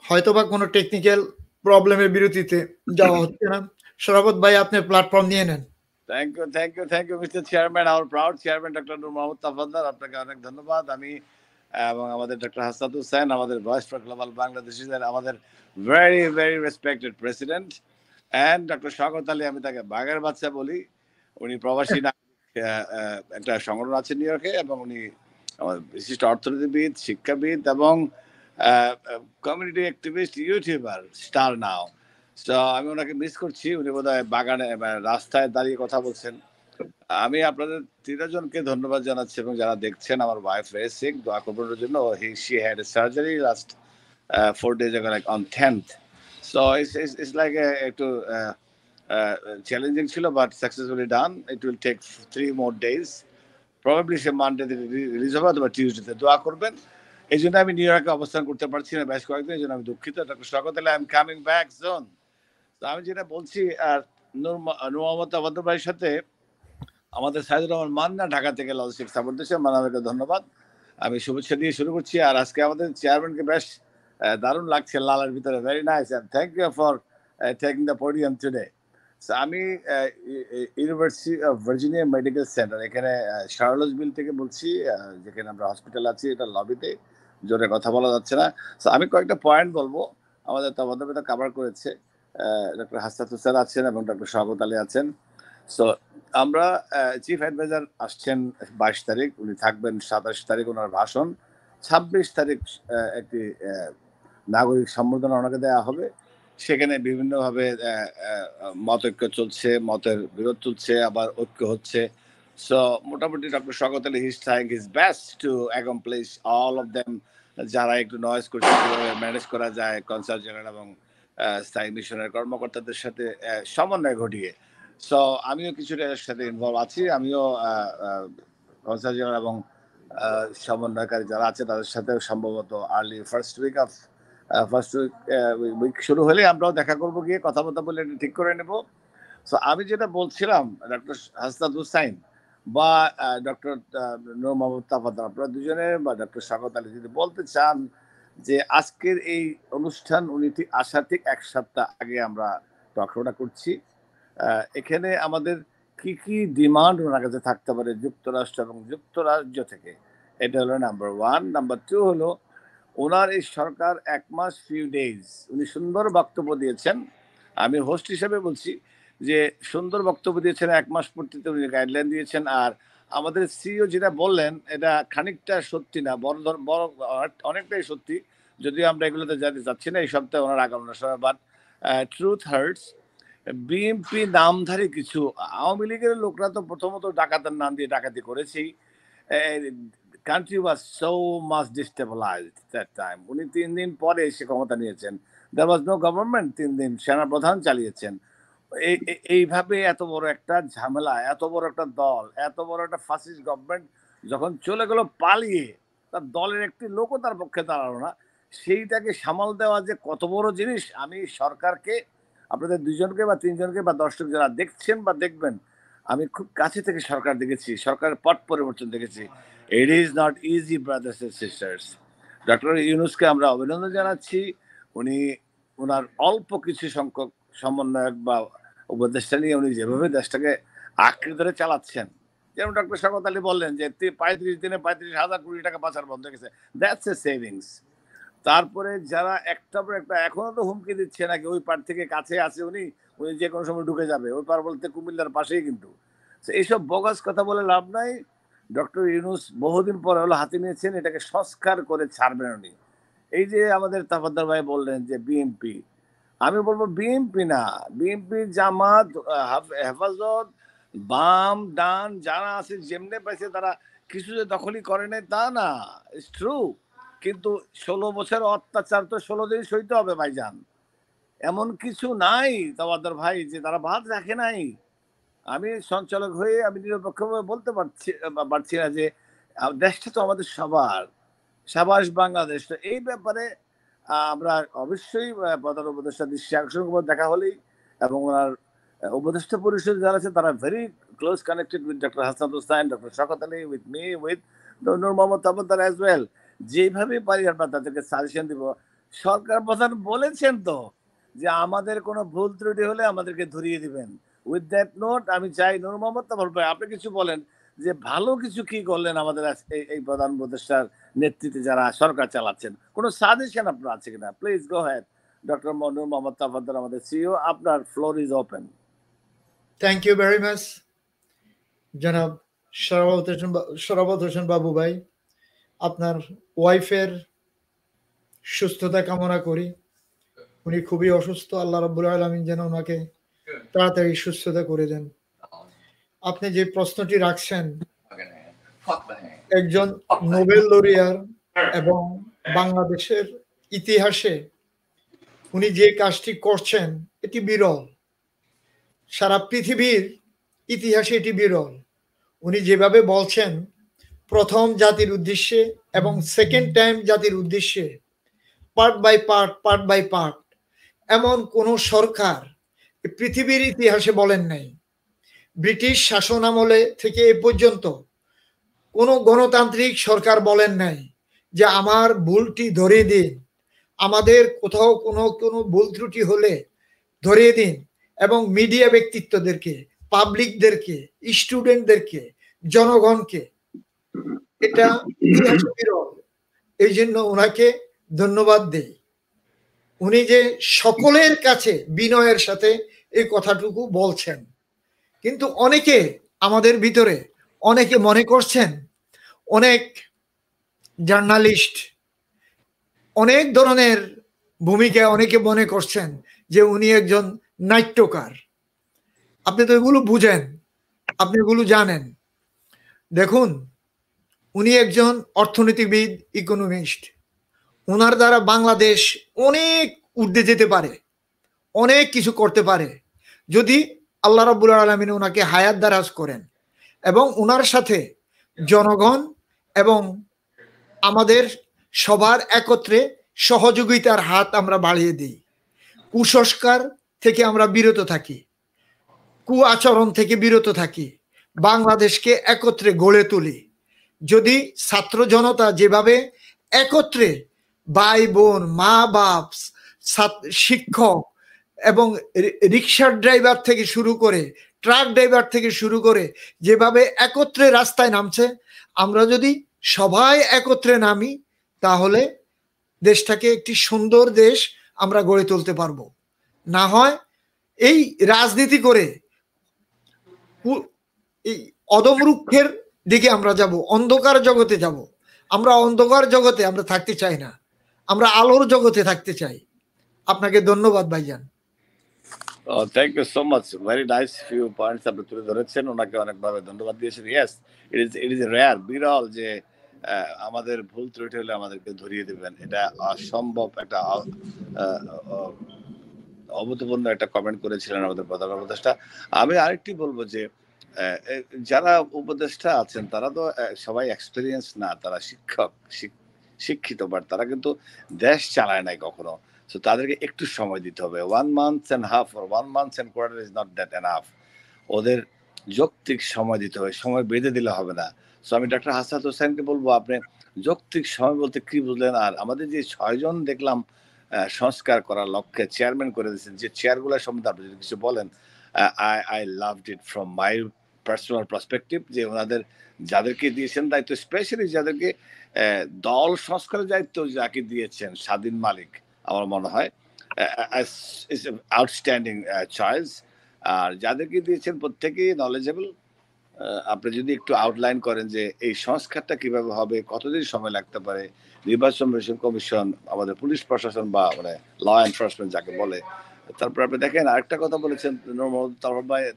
হয়তোবা কোনো টেকনিক্যাল প্রবলেমের বিরতিতে যাওয়া হচ্ছে না। শরাফত ভাই, আপনি প্ল্যাটফর্ম নিয়ে নেন। Thank you mister chairman, our proud chairman doctor Noor Mohammad Tafaddar, আপনাকে অনেক ধন্যবাদ। আমি এবং আমাদের ডক্টর হাসনাত হুসাইন, আমাদের ভয়েস ফর গ্লোবাল বাংলাদেশিদের আমাদের very very respected president, and doctor Shawkat Ali, আমি তাকে বাঘের বাচ্চা বলি। উনি প্রবাসী একটা সংগঠন আছে নিউ ইয়র্কে, এবং উনি আমাদের বিশিষ্ট অর্থনীতিবিদ, শিক্ষাবিদ এবং কমিউনিটি অ্যাক্টিভিস্ট, ইউটিউবার, স্টার নাও। তো আমি ওনাকে মিস করছি। উনি বোধহয় বাগানে রাস্তায় দাঁড়িয়ে কথা বলছেন। আমি আপনাদের 3 জনকে ধন্যবাদ জানাচ্ছি, এবং যারা দেখছেন, আমার ওয়াইফ রেসিক দোয়া করবার জন্য। She had a surgery last 4 days ago, like on 10th. So it's like একটু চ্যালেঞ্জিং ছিল, but successfully done. It will take 3 more days. Probably say Monday release হবে অথবা টিউসডেতে। দোয়া করবেন। এই জন্য আমি নিউ ইয়র্কে অবস্থান করতে পারছি না বেশ কয়েকদিন, এই জন্য আমি দুঃখিত। Doctor Shawkat Ali, I am coming back soon. তো আমি যেটা বলছি, আর নূর মোহাম্মদ তাফাদ্দার ভাইয়ের সাথে আমাদের সাইদুর রহমান মান্না ঢাকা থেকে লজিস্টিক সাপোর্ট দিয়েছে, মান্নাকে ধন্যবাদ। আমি শুভেচ্ছা দিয়ে শুরু করছি। আর আজকে আমাদের চেয়ারম্যানকে বেশ দারুণ লাগছে লালের ভিতরে, very nice, and thank you for taking the podium today. আমি university of Virginia medical centre, এখানে শার্লসভিল থেকে বলছি, যেখানে আমরা হসপিটাল আছি, এটা লবিতে, জোরে কথা বলা যাচ্ছে না। সো আমি কয়েকটা পয়েন্ট বলবো। আমাদের তবাদবিতা কভার করেছে, ডক্টর হাসনাত হুসাইন আছেন এবং ডক্টর শওকত আলী আছেন। সো আমরা চিফ অ্যাডভাইজার আসছেন 22 তারিখ, উনি থাকবেন 27 তারিখ, ওনার ভাষণ। 26 তারিখ একটি নাগরিক সম্বর্ধনা ওনাকে দেওয়া হবে। সেখানে বিভিন্নভাবে মতৈক্য চলছে, মতের বিরোধ চলছে, আবার ঐক্য হচ্ছে। সো মোটামুটি doctor Shawkat Ali he is trying his best to accomplish all of them. যারা একটু নয়েজ করছে কিভাবে ম্যানেজ করা যায়, কনসাল জেনারেল এবং স্থায়ী মিশনের কর্মকর্তাদের সাথে সমন্বয় ঘটিয়ে। সো আমিও কিছুটা এর সাথে ইনভলভ আছি। আমিও কনসাল জেনারেল এবং সমন্বয়কারী যারা আছে তাদের সাথে সম্ভবত আর্লি ফার্স্ট উইক শুরু হলে আমরাও দেখা করবো, গিয়ে কথাবার্তা বলে ঠিক করে নেব। সো আমি যেটা বলছিলাম, ডক্টর হাসনাত হুসাইন বা ডক্টর নূর মোহাম্মদ তাফাদ্দার, আপনারা দুজনে বা ডক্টর শওকত আলী যদি বলতে চান যে আজকের এই অনুষ্ঠান উনি আসার ঠিক 1 সপ্তাহ আগে আমরা টকশোটা করছি, এখানে আমাদের কি কি ডিমান্ড ওনার কাছে থাকতে পারে যুক্তরাষ্ট্র এবং যুক্তরাজ্য থেকে, এটা হলো নাম্বার 1। নাম্বার 2 হলো ওনার এই সরকার 1 মাস ফিউ ডেজ উনি সুন্দর বক্তব্য দিয়েছেন। আমি হোস্ট হিসেবে বলছি যে সুন্দর বক্তব্য দিয়েছেন, 1 মাস পূর্তিতে উনি গাইডলাইন দিয়েছেন। আর আমাদের সিইও যেটা বললেন এটা খানিকটা সত্যি না, বড় অনেকটাই সত্যি, যদিও আমরা এগুলোতে যেতে চাচ্ছি না এই সপ্তাহে ওনার আগানোর সময়। বাট ট্রুথ হার্টস, বিএনপি নামধারী কিছু আওয়ামী লীগের লোকরা তো প্রথমত ডাকাতের নাম দিয়ে ডাকাতি করেছেই। Country was so much destabilised that time. উনি 3 দিন পরে এসে ক্ষমতা নিয়েছেন। দেয়ার ওয়াজ নো গভর্নমেন্ট, 3 দিন সেনাপ্রধান চালিয়েছেন। এইভাবে এত বড় একটা ঝামেলা, এত বড় একটা দল, এত বড় একটা ফাসিস্ট গভর্নমেন্ট যখন চলে গেল পালিয়ে, তার দলের একটি লোকও তার পক্ষে দাঁড়ালো না। সেইটাকে সামাল দেওয়া যে কত বড় জিনিস, আমি সরকারকে, আপনাদের 2 জনকে বা 3 জনকে বা দর্শক যারা দেখছেন বা দেখবেন, আমি খুব কাছে থেকে সরকার দেখেছি, সরকারের পট পরিবর্তন দেখেছি। It is not easy brothers and sisters. Doctor ইউনূসকে আমরা অভিনন্দন জানাচ্ছি। উনি ওনার অল্প কিছু সংখ্যক সমন্বয়ক বা উপদেষ্টা নিয়ে উনি যেভাবে দেশটাকে আঁকড়ে ধরে চালাচ্ছেন, যেমন ডক্টর শওকত আলী বললেন যে 35 দিনে 35,000 কোটি টাকা পাচার বন্ধ হয়ে গেছে, দ্যাটস এ সেভিংস। তারপরে যারা একটা পর একটা এখনো তো হুমকি দিচ্ছে নাকি ওই পার থেকে কাছে আছে উনি উনি যে কোনো সময় ঢুকে যাবে, ওই পার বলতে কুমিল্লার পাশেই কিন্তু। এইসব বগাস কথা বলে লাভ নাই। ডক্টর ইউনূস বহুদিন পরে হলো হাতে নিয়েছেন, এটাকে সংস্কার করে ছাড়বেন উনি। এই যে আমাদের তাফাদ্দার ভাই বললেন যে বিএনপি, আমি বলবো বিএনপি না, বিএনপি জামাত হেফাজত বাম ডান যারা আছে যেমনে পাইছে তারা কিছু যে দখলই করে নাই তা না, ইটস ট্রু। কিন্তু 16 বছর অত্যাচার তো 16 দিন সইতে হবে ভাইজান। এমন কিছু নাই তাওয়াদ্দার ভাই যে তারা বাদ রাখে নাই। আমি সঞ্চালক হয়ে আমি নিরপেক্ষভাবে বলতে পারছি না যে দেশটা তো আমাদের সবার, সাবাস বাংলাদেশ। তো এই ব্যাপারে আমরা অবশ্যই প্রধান উপদেষ্টা দৃষ্টি আকর্ষণ করবো দেখা হলেই, এবং ওনার উপদেষ্টা পরিষদ যারা আছে তারা very close connected with doctor Hasan Hossain, doctor Shawkat Ali, with me, with Noor Mohammad Tafaddar as well. যেভাবে পারি আমরা তাদেরকে সাজেশন দিব। সরকার প্রধান বলেছেন তো যে আমাদের কোনো ভুল ত্রুটি হলে আমাদেরকে ধরিয়ে দিবেন। উইথ দ্যাট নোট আমি চাই নূর মোহাম্মদ তাফাদ্দার ভাই আপনি কিছু বলেন যে ভালো কিছু কি করলেন আমাদের এই প্রধান উপদেষ্টার নেতৃত্বে যারা সরকার চালাচ্ছেন, কোনো সাজেশন আপনার আছে কিনা? Please go ahead doctor Noor Mohammad Tafaddar, আমাদের সিইও, আপনার floor is open. Thank you very much জনাব শরাবত হোসেন বাবু ভাই। আপনার ওয়াইফের সুস্থতা কামনা করি। উনি খুবই অসুস্থ, আল্লাহ রাব্বুল আলামিন যেন ওনাকে তাড়াতাড়ি সুস্থতা করে দেন। আপনি যে প্রশ্নটি রাখছেন, একজন নোবেল লরিয়ার এবং বাংলাদেশের ইতিহাসে উনি যে কাজটি করছেন এটি বিরল, সারা পৃথিবীর ইতিহাসে এটি বিরল। উনি যেভাবে বলছেন প্রথম জাতির উদ্দেশ্যে এবং সেকেন্ড টাইম জাতির উদ্দেশ্যে পার্ট বাই পার্ট, এমন কোন সরকার পৃথিবীর ইতিহাসে বলেন নাই। ব্রিটিশ শাসন আমলে থেকে এ পর্যন্ত কোনো গণতান্ত্রিক সরকার বলেন নাই যে আমার ভুলটি ধরিয়ে দিন, আমাদের কোথাও কোনো ভুল ত্রুটি হলে ধরিয়ে দিন, এবং মিডিয়া ব্যক্তিত্বদেরকে, পাবলিকদেরকে, স্টুডেন্টদেরকে, জনগণকে। এটা ইতিহাসে বিরল, এই জন্য ওনাকে ধন্যবাদ দেই। উনি যে সকলের কাছে বিনয়ের সাথে এই কথাটুকু বলছেন। কিন্তু অনেকে আমাদের ভিতরে অনেকে মনে করছেন, অনেক জার্নালিস্ট অনেক ধরনের ভূমিকায় অনেকে মনে করছেন যে উনি একজন নাট্যকার। আপনি তো এগুলো বুঝেন, আপনি এগুলো জানেন। দেখুন, উনি একজন অর্থনীতিবিদ, ইকোনমিস্ট। ওনার দ্বারা বাংলাদেশ অনেক ঊর্ধ্বে যেতে পারে, অনেক কিছু করতে পারে যদি আল্লাহ রাব্বুল আলামিন ওনাকে হায়াত দারাজ করেন এবং ওনার সাথে জনগণ এবং আমাদের সবার একত্রে সহযোগিতার হাত আমরা বাড়িয়ে দিই। কুসংস্কার থেকে আমরা বিরত থাকি, কুআচরণ থেকে বিরত থাকি, বাংলাদেশকে একত্রে গড়ে তুলি। যদি ছাত্র জনতা যেভাবে একত্রে ভাই বোন, মা বাপ, শিক্ষক এবং রিক্সার ড্রাইভার থেকে শুরু করে ট্রাক ড্রাইভার থেকে শুরু করে যেভাবে একত্রে রাস্তায় নামছে, আমরা যদি সবাই একত্রে নামি তাহলে দেশটাকে একটি সুন্দর দেশ আমরা গড়ে তুলতে পারবো। না হয় এই রাজনীতি করে এই অদমরূক্ষের দিকে আমরা যাব, অন্ধকার জগতে যাব। আমরা অন্ধকার জগতে আমরা থাকতে চাই না, আমরা আলোর জগতে থাকতে চাই। আপনাকে ধন্যবাদ ভাইজান। Thank you so much, very nice few points আপনি তুলে ধরেছেন। ওনাকে অনেকভাবে ধন্যবাদ দিয়েছেন। ইয়েস, ইট ইজ রেয়ার, বিরল যে আমাদের ভুল ত্রুটি হলে আমাদেরকে ধরিয়ে দেবেন। এটা অসম্ভব একটা অভূতপূর্ণ একটা কমেন্ট করেছিলেন আমাদের প্রধান উপদেষ্টা। আমি আরেকটি বলবো যে যারা উপদেষ্টা আছেন তারা তো সবাই এক্সপিরিয়েন্স না, তারা শিক্ষিত, বাট তারা কিন্তু দেশ চালায় নাই কখনো। সো তাদেরকে একটু সময় দিতে হবে। 1 month and half or 1 month and quarter is not that enough. ওদের যৌক্তিক সময় দিতে হবে, সময় বেঁধে দিলে হবে না। সো আমি ডক্টর হাসান হোসেনকে বলবো, আপনি যৌক্তিক সময় বলতে কি বুঝলেন? আর আমাদের যে 6 জন দেখলাম সংস্কার করার লক্ষ্যে চেয়ারম্যান করে দিয়েছেন, যে চেয়ারগুলো সম্বন্ধে আপনি যদি কিছু বলেন। I loved it from my personal perspective, যে ওনাদের যাদেরকে দিয়েছেন দায়িত্ব, স্পেশালি যাদেরকে দল সংস্কারের দায়িত্ব যাকে দিয়েছেন স্বাধীন মালিক, আমার মনে হয় আউটস্ট্যান্ডিং চয়েস। আর যাদেরকে দিয়েছেন প্রত্যেকেই নলেজেবল। আপনি যদি একটু আউটলাইন করেন যে এই সংস্কারটা কিভাবে হবে, কতদিন সময় লাগতে পারে, নির্বাচন কমিশন, আমাদের পুলিশ প্রশাসন বা মানে ল এনফোর্সমেন্ট যাকে বলে। তারপর আপনি দেখেন আরেকটা কথা বলেছেন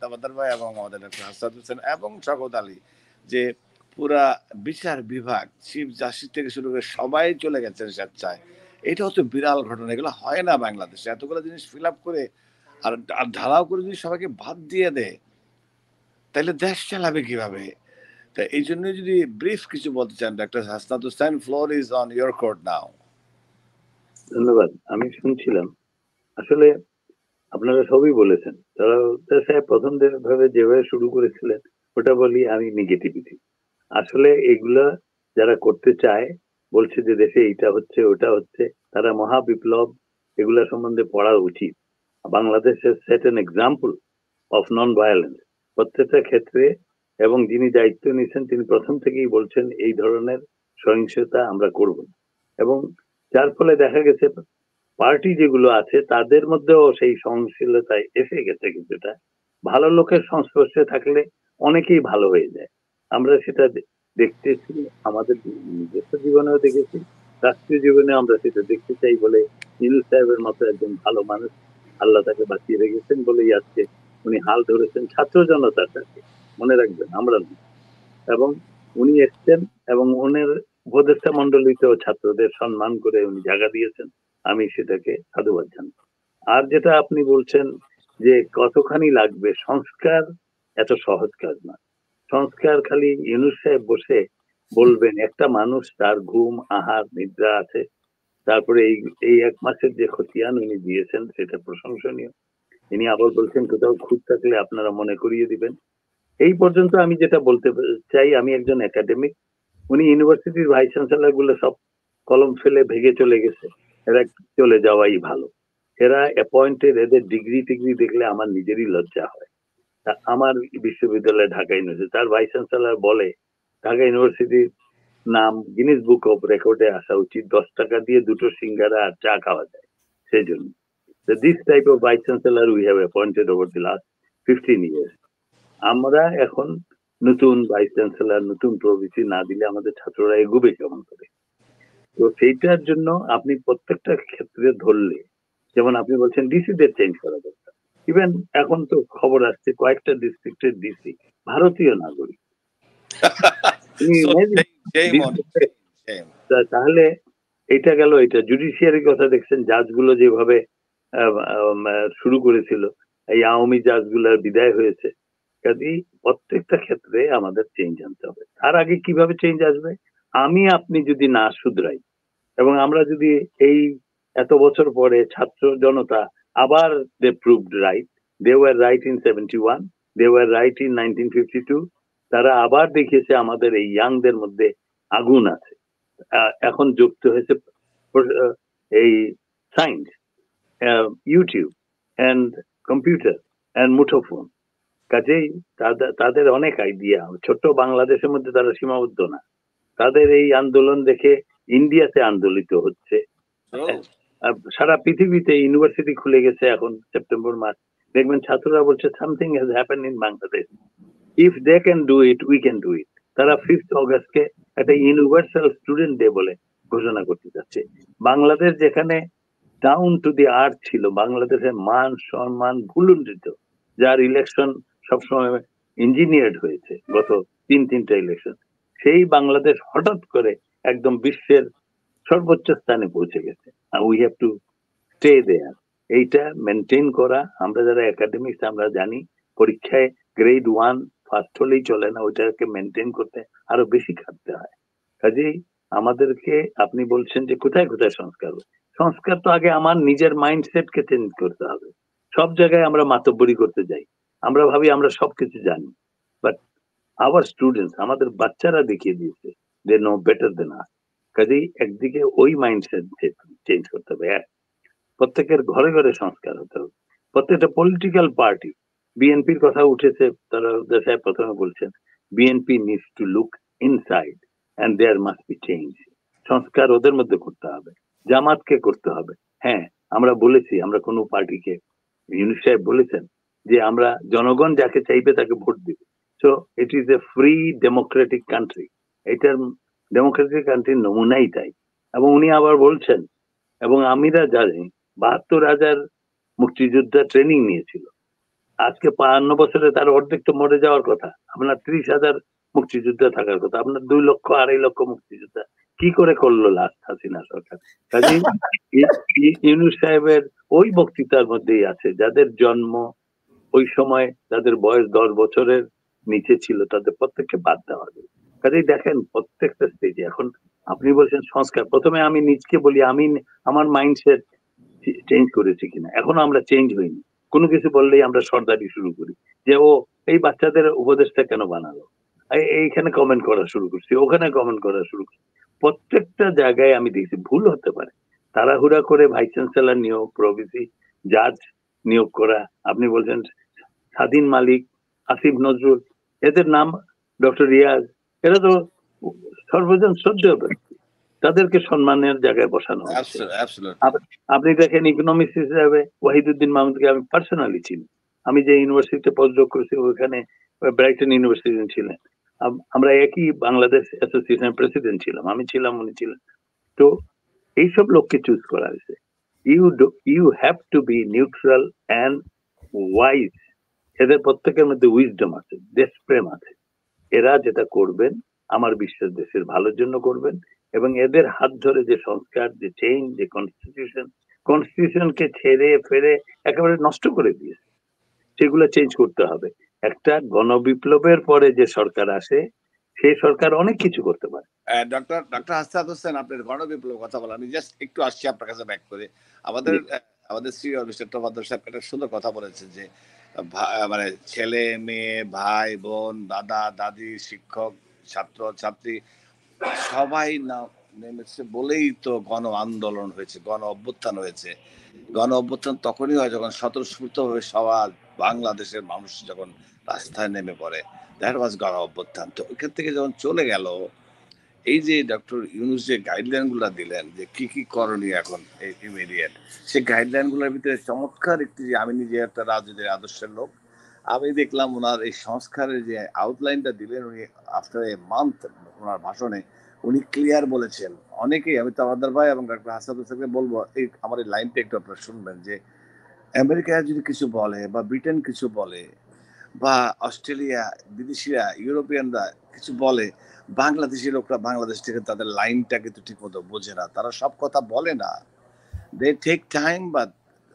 তাবাদার ভাই এবং আমাদের ডক্টর হাসান হোসেন এবং শওকত আলী, যে পুরা বিচার বিভাগ চিফ জাস্টিস থেকে শুরু করে সবাই চলে গেছেন স্বেচ্ছায়। এটা হচ্ছে বিরাল ঘটনা, এগুলো হয় না বাংলাদেশে। এতগুলো জিনিস ফিল আপ করে আর ঢালাও করে যদি সবাইকে বাদ দিয়ে দেয়, তাহলে দেশ চালাবে কিভাবে? তা এই জন্য যদি ব্রিফ কিছু বলতে চান doctor Hasnat Hossain, floor is on your court now. ধন্যবাদ। আমি শুনছিলাম, আসলে আপনারা সবই বলেছেন। তারা সাহেব প্রথম ভাবে যেভাবে শুরু করেছিলেন ওটা বলি আমি নেগেটিভিটি। আসলে এগুলা যারা করতে চায়, বলছে যে দেশে এইটা হচ্ছে ওটা হচ্ছে, তারা মহা বিপ্লব এগুলা সম্বন্ধে পড়া উচিত। বাংলাদেশের set an example of non violence প্রত্যেকটা ক্ষেত্রে, এবং যিনি দায়িত্ব নিয়েছেন তিনি প্রথম থেকেই বলছেন এই ধরনের সহিংসতা আমরা করব না। এবং যার ফলে দেখা গেছে পার্টি যেগুলো আছে তাদের মধ্যেও সেই সহনশীলতায় এসে গেছে। কিছুটা ভালো লোকের সংস্পর্শে থাকলে অনেকেই ভালো হয়ে যায়। আমরা সেটা দেখতেছি, আমাদের নিজস্ব জীবনেও দেখেছি, রাষ্ট্রীয় জীবনে আমরা সেটা দেখতে চাই বলে ইউনূস সাহেবের মতো একজন ভালো মানুষ আল্লাহ তাকে বাঁচিয়ে রেখেছেন বলেই আজকে উনি হাল ধরেছেন ছাত্র জনতার কাছে, মনে রাখবেন আমরা না। এবং উনি এসছেন এবং ওনার উপদেষ্টা মন্ডলীতেও ছাত্রদের সম্মান করে উনি জায়গা দিয়েছেন, আমি সেটাকে সাধুবাদ জানাই। আর যেটা আপনি বলছেন যে কতখানি লাগবে, সংস্কার এত সহজ কাজ না। সংস্কার খালি ইউনূস সাহেব বসে বলবেন, একটা মানুষ তার ঘুম আহার নিদ্রা আছে, তারপরে এই এক মাসের যে খতিয়ান উনি দিয়েছেন সেটা প্রশংসনীয়। ইনি আবার বলছেন কোথাও খুঁত থাকলে আপনারা মনে করিয়ে দিবেন। এই পর্যন্ত আমি যেটা বলতে চাই, আমি একজন একাডেমিক, উনি ইউনিভার্সিটির ভাইস চ্যান্সেলর গুলো সব কলম ফেলে ভেগে চলে গেছে, এরা চলে যাওয়াই ভালো। এরা অ্যাপয়েন্টেড, এদের ডিগ্রি টিগ্রি দেখলে আমার নিজেরই লজ্জা হয়। আমার বিশ্ববিদ্যালয় ঢাকা ইউনিভার্সিটি, তার ভাইস চ্যান্সেলর বলে ঢাকা ইউনিভার্সিটির নাম গিনিস বুক অফ রেকর্ডে আসা উচিত, 10 টাকা দিয়ে 2টো সিঙ্গারা আর চা খাওয়া যায়। সেই জন্য this type of vice chancellor we have appointed over the last 15 years। আমরা এখন নতুন ভাইস চ্যান্সেলর, নতুন প্রভিসি না দিলে আমাদের ছাত্ররা এগোবে কেমন করে? তো সেইটার জন্য আপনি প্রত্যেকটা ক্ষেত্রে ধরলে, যেমন আপনি বলছেন ডিসিদের চেঞ্জ করা দরকার। ইভেন এখন তো খবর আসছে কয়েকটা ডিস্ট্রিক্টের ডিসি ভারতীয় নাগরিক। তাহলে এটা গেল, এটা জুডিশিয়ারির কথা দেখছেন, জাজগুলো যেভাবে শুরু করেছিল, এই আওয়ামী জাজগুলোর বিদায় হয়েছে। কাজেই প্রত্যেকটা ক্ষেত্রে আমাদের চেঞ্জ আনতে হবে। তার আগে কিভাবে চেঞ্জ আসবে? আমি আপনি যদি না শুধরাই, এবং আমরা যদি এই এত বছর পরে ছাত্র জনতা আবার they proved right, they were right in 71, they were right in 1952, তারা আবার দেখিয়েছে আমাদের এই ইয়াংদের মধ্যে আগুন আছে। এখন যুক্ত হয়েছে এই science, YouTube and computer and মুঠোফোন। কাজেই তাদের অনেক আইডিয়া, ছোট্ট বাংলাদেশের মধ্যে তারা সীমাবদ্ধ না। তাদের এই আন্দোলন দেখে ইন্ডিয়াতে আন্দোলিত হচ্ছে, সারা পৃথিবীতে ইউনিভার্সিটি খুলে গেছে এখন সেপ্টেম্বর মাস। দেখবেন ছাত্ররা বলছে something has happened in Bangladesh, if they can do it we can do it. তারা 5th অগস্টকে একটা ইউনিভার্সাল স্টুডেন্ট ডে বলে ঘোষণা করতে যাচ্ছে। বাংলাদেশ যেখানে ডাউন টু দি আর্থ ছিল, বাংলাদেশের মান সম্মান ভুলুণ্ঠিত, যার ইলেকশন সবসময় ইঞ্জিনিয়ার্ড হয়েছে গত 3টা ইলেকশন, সেই বাংলাদেশ হঠাৎ করে একদম বিশ্বের সর্বোচ্চ স্থানে পৌঁছে গেছে। We have to stay there. এইটা মেনটেন করা, আমরা যারা একাডেমিক্স আমরা জানি পরীক্ষায় গ্রেড 1 ফার্স্ট হলেই চলে না, ওইটাকে মেনটেন করতে আরো বেশি খাটতে হয়। কাজেই আমাদেরকে, আপনি বলছেন যে কোথায় কোথায় সংস্কার, সংস্কার তো আগে আমার নিজের মাইন্ডসেটকে চেঞ্জ করতে হবে। সব জায়গায় আমরা মাতব্বরি করতে যাই, আমরা ভাবি আমরা সবকিছু জানি, বাট আওয়ার স্টুডেন্টস, আমাদের বাচ্চারা দেখিয়ে দিয়েছে দে নো বেটার দেন আস। কাজেই একদিকে ওই মাইন্ডসেট চেঞ্জ করতে হবে। প্রত্যেকের ঘরে ঘরে সংস্কার হতে হবে। প্রত্যেকটা পলিটিক্যাল পার্টি, বিএনপির কথা উঠেছে, তারা সাহেব প্রথমে বলছেন BNP needs to look inside and there must be change. সংস্কার ওদের মধ্যে করতে হবে, জামাতকে করতে হবে। হ্যাঁ, আমরা বলেছি, আমরা কোনো পার্টিকে, ইউনূস সাহেব বলেছেন যে আমরা জনগণ যাকে চাইবে তাকে ভোট দিব। So it is a free Democratic country. এটার ডেমোক্রেটিক কান্ট্রির নমুনাই তাই। এবং উনি আবার বলছেন, এবং আমিরা জানি ৭২,০০০ মুক্তিযোদ্ধা ট্রেনিং নিয়েছিল, আজকে ৫২ বছরে তার অর্ধেক তো মরে যাওয়ার কথা। আপনার ৩০,০০০ মুক্তিযোদ্ধা থাকার কথা, আপনার ২ লক্ষ ২.৫ লক্ষ মুক্তিযোদ্ধা কি করে করলো লাস্ট হাসিনা সরকার? কাজে ইউনূস সাহেবের ওই বক্তৃতার মধ্যেই আছে, যাদের জন্ম ওই সময়, যাদের বয়স ১০ বছরের নিচে ছিল, তাদের প্রত্যেককে বাদ দেওয়া হবে। কাজেই দেখেন প্রত্যেকটা স্টেজে এখন আপনি বলছেন সংস্কার, প্রথমে আমি নিজকে বলি আমি আমার মাইন্ডসেট চেঞ্জ করেছি কিনা। এখনো আমরা চেঞ্জ হইনি। কোনো কিছু বললেই আমরা সর্দারি শুরু করি, যে ও এই বাচ্চাদের উপদেশটা কেন বানালো, এইখানে কমেন্ট করা শুরু করছি, ওখানে কমেন্ট করা শুরু করছি। প্রত্যেকটা জায়গায় আমি দেখছি ভুল হতে পারে, তাড়াহুড়া করে ভাইস চ্যান্সেলর নিয়োগ, প্রভিসি জাজ নিয়োগ করা। আপনি বলছেন স্বাধীন মালিক, আসিফ নজরুল, এদের নাম, ডক্টর রিয়াজ, এরা তো সর্বজন শ্রদ্ধেয় ব্যক্তি, তাদেরকে সম্মানের জায়গায় বসানো হচ্ছে। আপনি দেখেন ইকোনমিক্স হিসাবে ওয়াহিদুদ্দিন মাহমুদকে আমি পার্সোনালি চিনি। আমি যে ইউনিভার্সিটিতে পোস্টডক করেছি ওখানে ব্রাইটন ইউনিভার্সিটি ছিলেন, আমরা একই বাংলাদেশ অ্যাসোসিয়েশনের প্রেসিডেন্ট ছিলাম, আমি ছিলাম, উনি ছিলেন। তো এইসব লোককে চুজ করা হয়েছে। You have to be neutral and wise. এদের প্রত্যেকের মধ্যে উইজডম আছে, দেশপ্রেম আছে। এরা যেটা করবেন আমার বিশ্বাস দেশের ভালোর জন্য করবেন। এবং এদের হাত ধরে যে সংস্কার, যে চেঞ্জ, যে কনস্টিটিউশনকে ছেড়ে ফেরে একেবারে নষ্ট করে দিয়েছে, সেগুলো চেঞ্জ করতে হবে। একটা গণবিপ্লবের পরে যে সরকার আসে, সেই সরকার অনেক কিছু করতে পারে। ডক্টর হাসনাত হোসেন, আপনার গণবিপ্লব কথা বলা, আমি জাস্ট একটু আসছি আপনার কাছে ব্যাক করে। আমাদের শ্রী অভিষেক সাহেব একটা সুন্দর কথা বলেছেন যে মানে ছেলে মেয়ে, ভাই বোন, দাদা দাদি, শিক্ষক, ছাত্র ছাত্রী সবাই নেমেছে বলেই তো গণ আন্দোলন হয়েছে, গণ অভ্যুত্থান হয়েছে। গণ অভ্যুত্থান তখনই হয় যখন স্বতঃস্ফূর্তভাবে সবার বাংলাদেশের মানুষ যখন রাস্তায় নেমে পড়ে, দ্যাট ওয়াজ গণ অভ্যুত্থান। তো ওইখান থেকে যখন চলে গেল, এই যে ডক্টর ইউনূস যে গাইডলাইন গুলা দিলেন যে কি কি করণীয় এখন ইমিডিয়েট, সেই গাইডলাইন গুলোর ভিতরে চমৎকার একটি, যে আমি নিজে একটা রাজনীতির আদর্শের লোক, আমি দেখলাম ওনার এই সংস্কারের যে আউটলাইনটা দিলেন উনি আফটার এ মান্থ, ওনার ভাষণে উনি ক্লিয়ার বলেছেন। অনেকেই, আমি তাওয়াদ্দার ভাই এবং ডক্টর হাসান হোসেনকে বলবো, এই আমার এই লাইনটা একটু আপনারা শুনবেন, যে আমেরিকা যদি কিছু বলে বা ব্রিটেন কিছু বলে বা অস্ট্রেলিয়া, বিদেশিরা, ইউরোপিয়ানরা কিছু বলে, বাংলাদেশি লোকরা বাংলাদেশ থেকে তাদের লাইনটা কিন্তু ঠিক মতো বোঝে না, তারা সব কথা বলে না, দে টেক টাইম, বা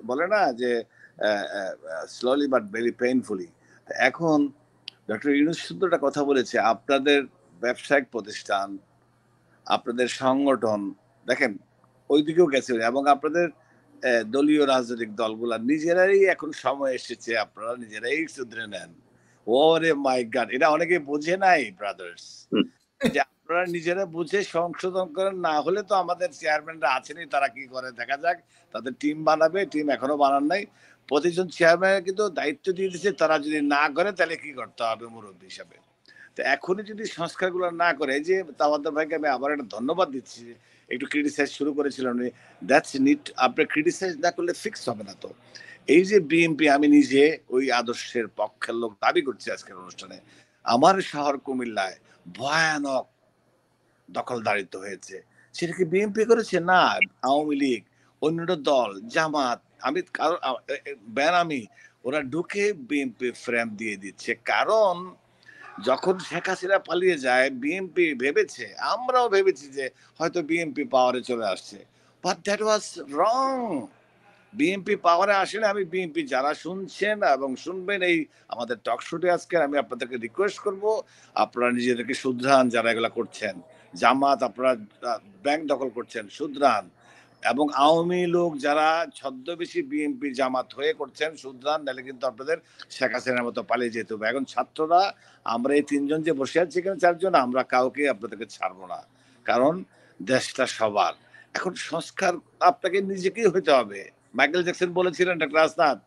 বলে না যে স্লোলি বাট ভেরি পেইনফুলি। এখন ডক্টর ইউনূস সুন্দরটা কথা বলেছে, আপনাদের ব্যবসায়িক প্রতিষ্ঠান, আপনাদের সংগঠন দেখেন ওইদিকেও গেছে, এবং আপনাদের দলীয় রাজনৈতিক দলগুলা নিজেরাই এখন সময় এসেছে আপনারা নিজেরাই শুধরে নেন। ওরে মাই গড, এটা অনেকে বুঝে নাই ব্রাদার্স, যে আপনারা নিজেরা বুঝে সংশোধন করেন, না হলে তো আমাদের চেয়ারম্যানরা আছেনই, তারা কি করে দেখা যাক, তাদের টিম বানাবে, টিম এখনো বানান নাই। প্রতিজন চেয়ারম্যান কিন্তু দায়িত্ব দিয়ে দিচ্ছে, তারা যদি না করে তাহলে কি করতে হবে মুরব্বী হিসাবে। তো এখনই যদি সংস্কারগুলো না করে, এই যে তাওয়াদ্দার ভাইকে আমি আবার একটা ধন্যবাদ দিচ্ছি, একটু ক্রিটিসাইজ শুরু করেছিলেন উনি, দ্যাটস নিট। আপনি ক্রিটিসাইজ না করলে ফিক্স হবে না। তো এই যে বিএনপি, আমি নিজে ওই আদর্শের পক্ষের লোক দাবি করছি আজকের অনুষ্ঠানে। আমার শহর কুমিল্লায় ভয়ানক দখলদারিত্ব হয়েছে, সেটা কি বিএনপি করেছে? না, আওয়ামী লীগ, অন্য দল, জামাত, আমি বেনামি, ওরা ঢুকে বিএনপি ফ্রেম দিয়ে দিচ্ছে। কারণ যখন শেখ হাসিনা পালিয়ে যায়, বিএনপি ভেবেছে, আমরাও ভেবেছি যে হয়তো বিএনপি পাওয়ারে চলে আসছে, but that was wrong. BNP পাওয়ারে আসলে, আমি বিএনপি যারা শুনছেন এবং শুনবেন এই আমাদের টক শোতে আজকে, আমি আপনাদেরকে রিকোয়েস্ট করব, আপনারা নিজেদেরকে শুধরান, যারা এগুলা করছেন। জামাত, আপনারা ব্যাংক দখল করছেন, শুধরান। এবং আওয়ামী লোক যারা ছদ্মবেশী বিএনপি জামাত হয়ে করছেন, শুধরান, নাহলে কিন্তু আপনাদের শেখ হাসিনার মতো পালিয়ে যেতে হবে। এখন ছাত্ররা, আমরা এই তিনজন যে বসে আছি এখানে, চারজন, আমরা কাউকে আপনাদেরকে ছাড়বো না, কারণ দেশটা সবার। এখন সংস্কার আপনাকে নিজেকেই হইতে হবে, মাইকেল জ্যাকসন বলেছিলেন ডক্টর হাসনাত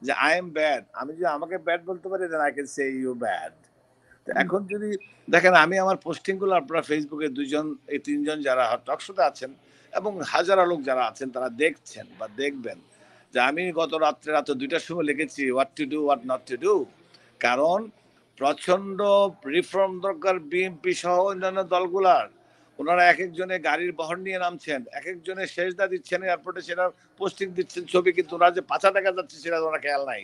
যে আই এম ব্যাড, আমি যদি আমাকে ব্যাড বলতে পারি then I can say you bad. এখন যদি দেখেন আমি আমার পোস্টিং গুলো আপনারা ফেসবুকে এই তিনজন যারা টকশোতে আছেন এবং হাজারো লোক যারা আছেন তারা দেখছেন বা দেখবেন যে আমি গত রাত্রে 2টার সময় লিখেছি what to do what not to do. কারণ প্রচন্ড রিফর্ম দরকার বিএনপি সহ অন্যান্য দলগুলার। ওনারা এক একজনে গাড়ির বহর নিয়ে নামছেন, এক একজনে সেজদা দিচ্ছেন এয়ারপোর্টে, সেটা পোস্টিং দিচ্ছেন ছবি, কিন্তু ওরা যে পাছা দেখা যাচ্ছে সেটা ওরা খেয়াল নাই।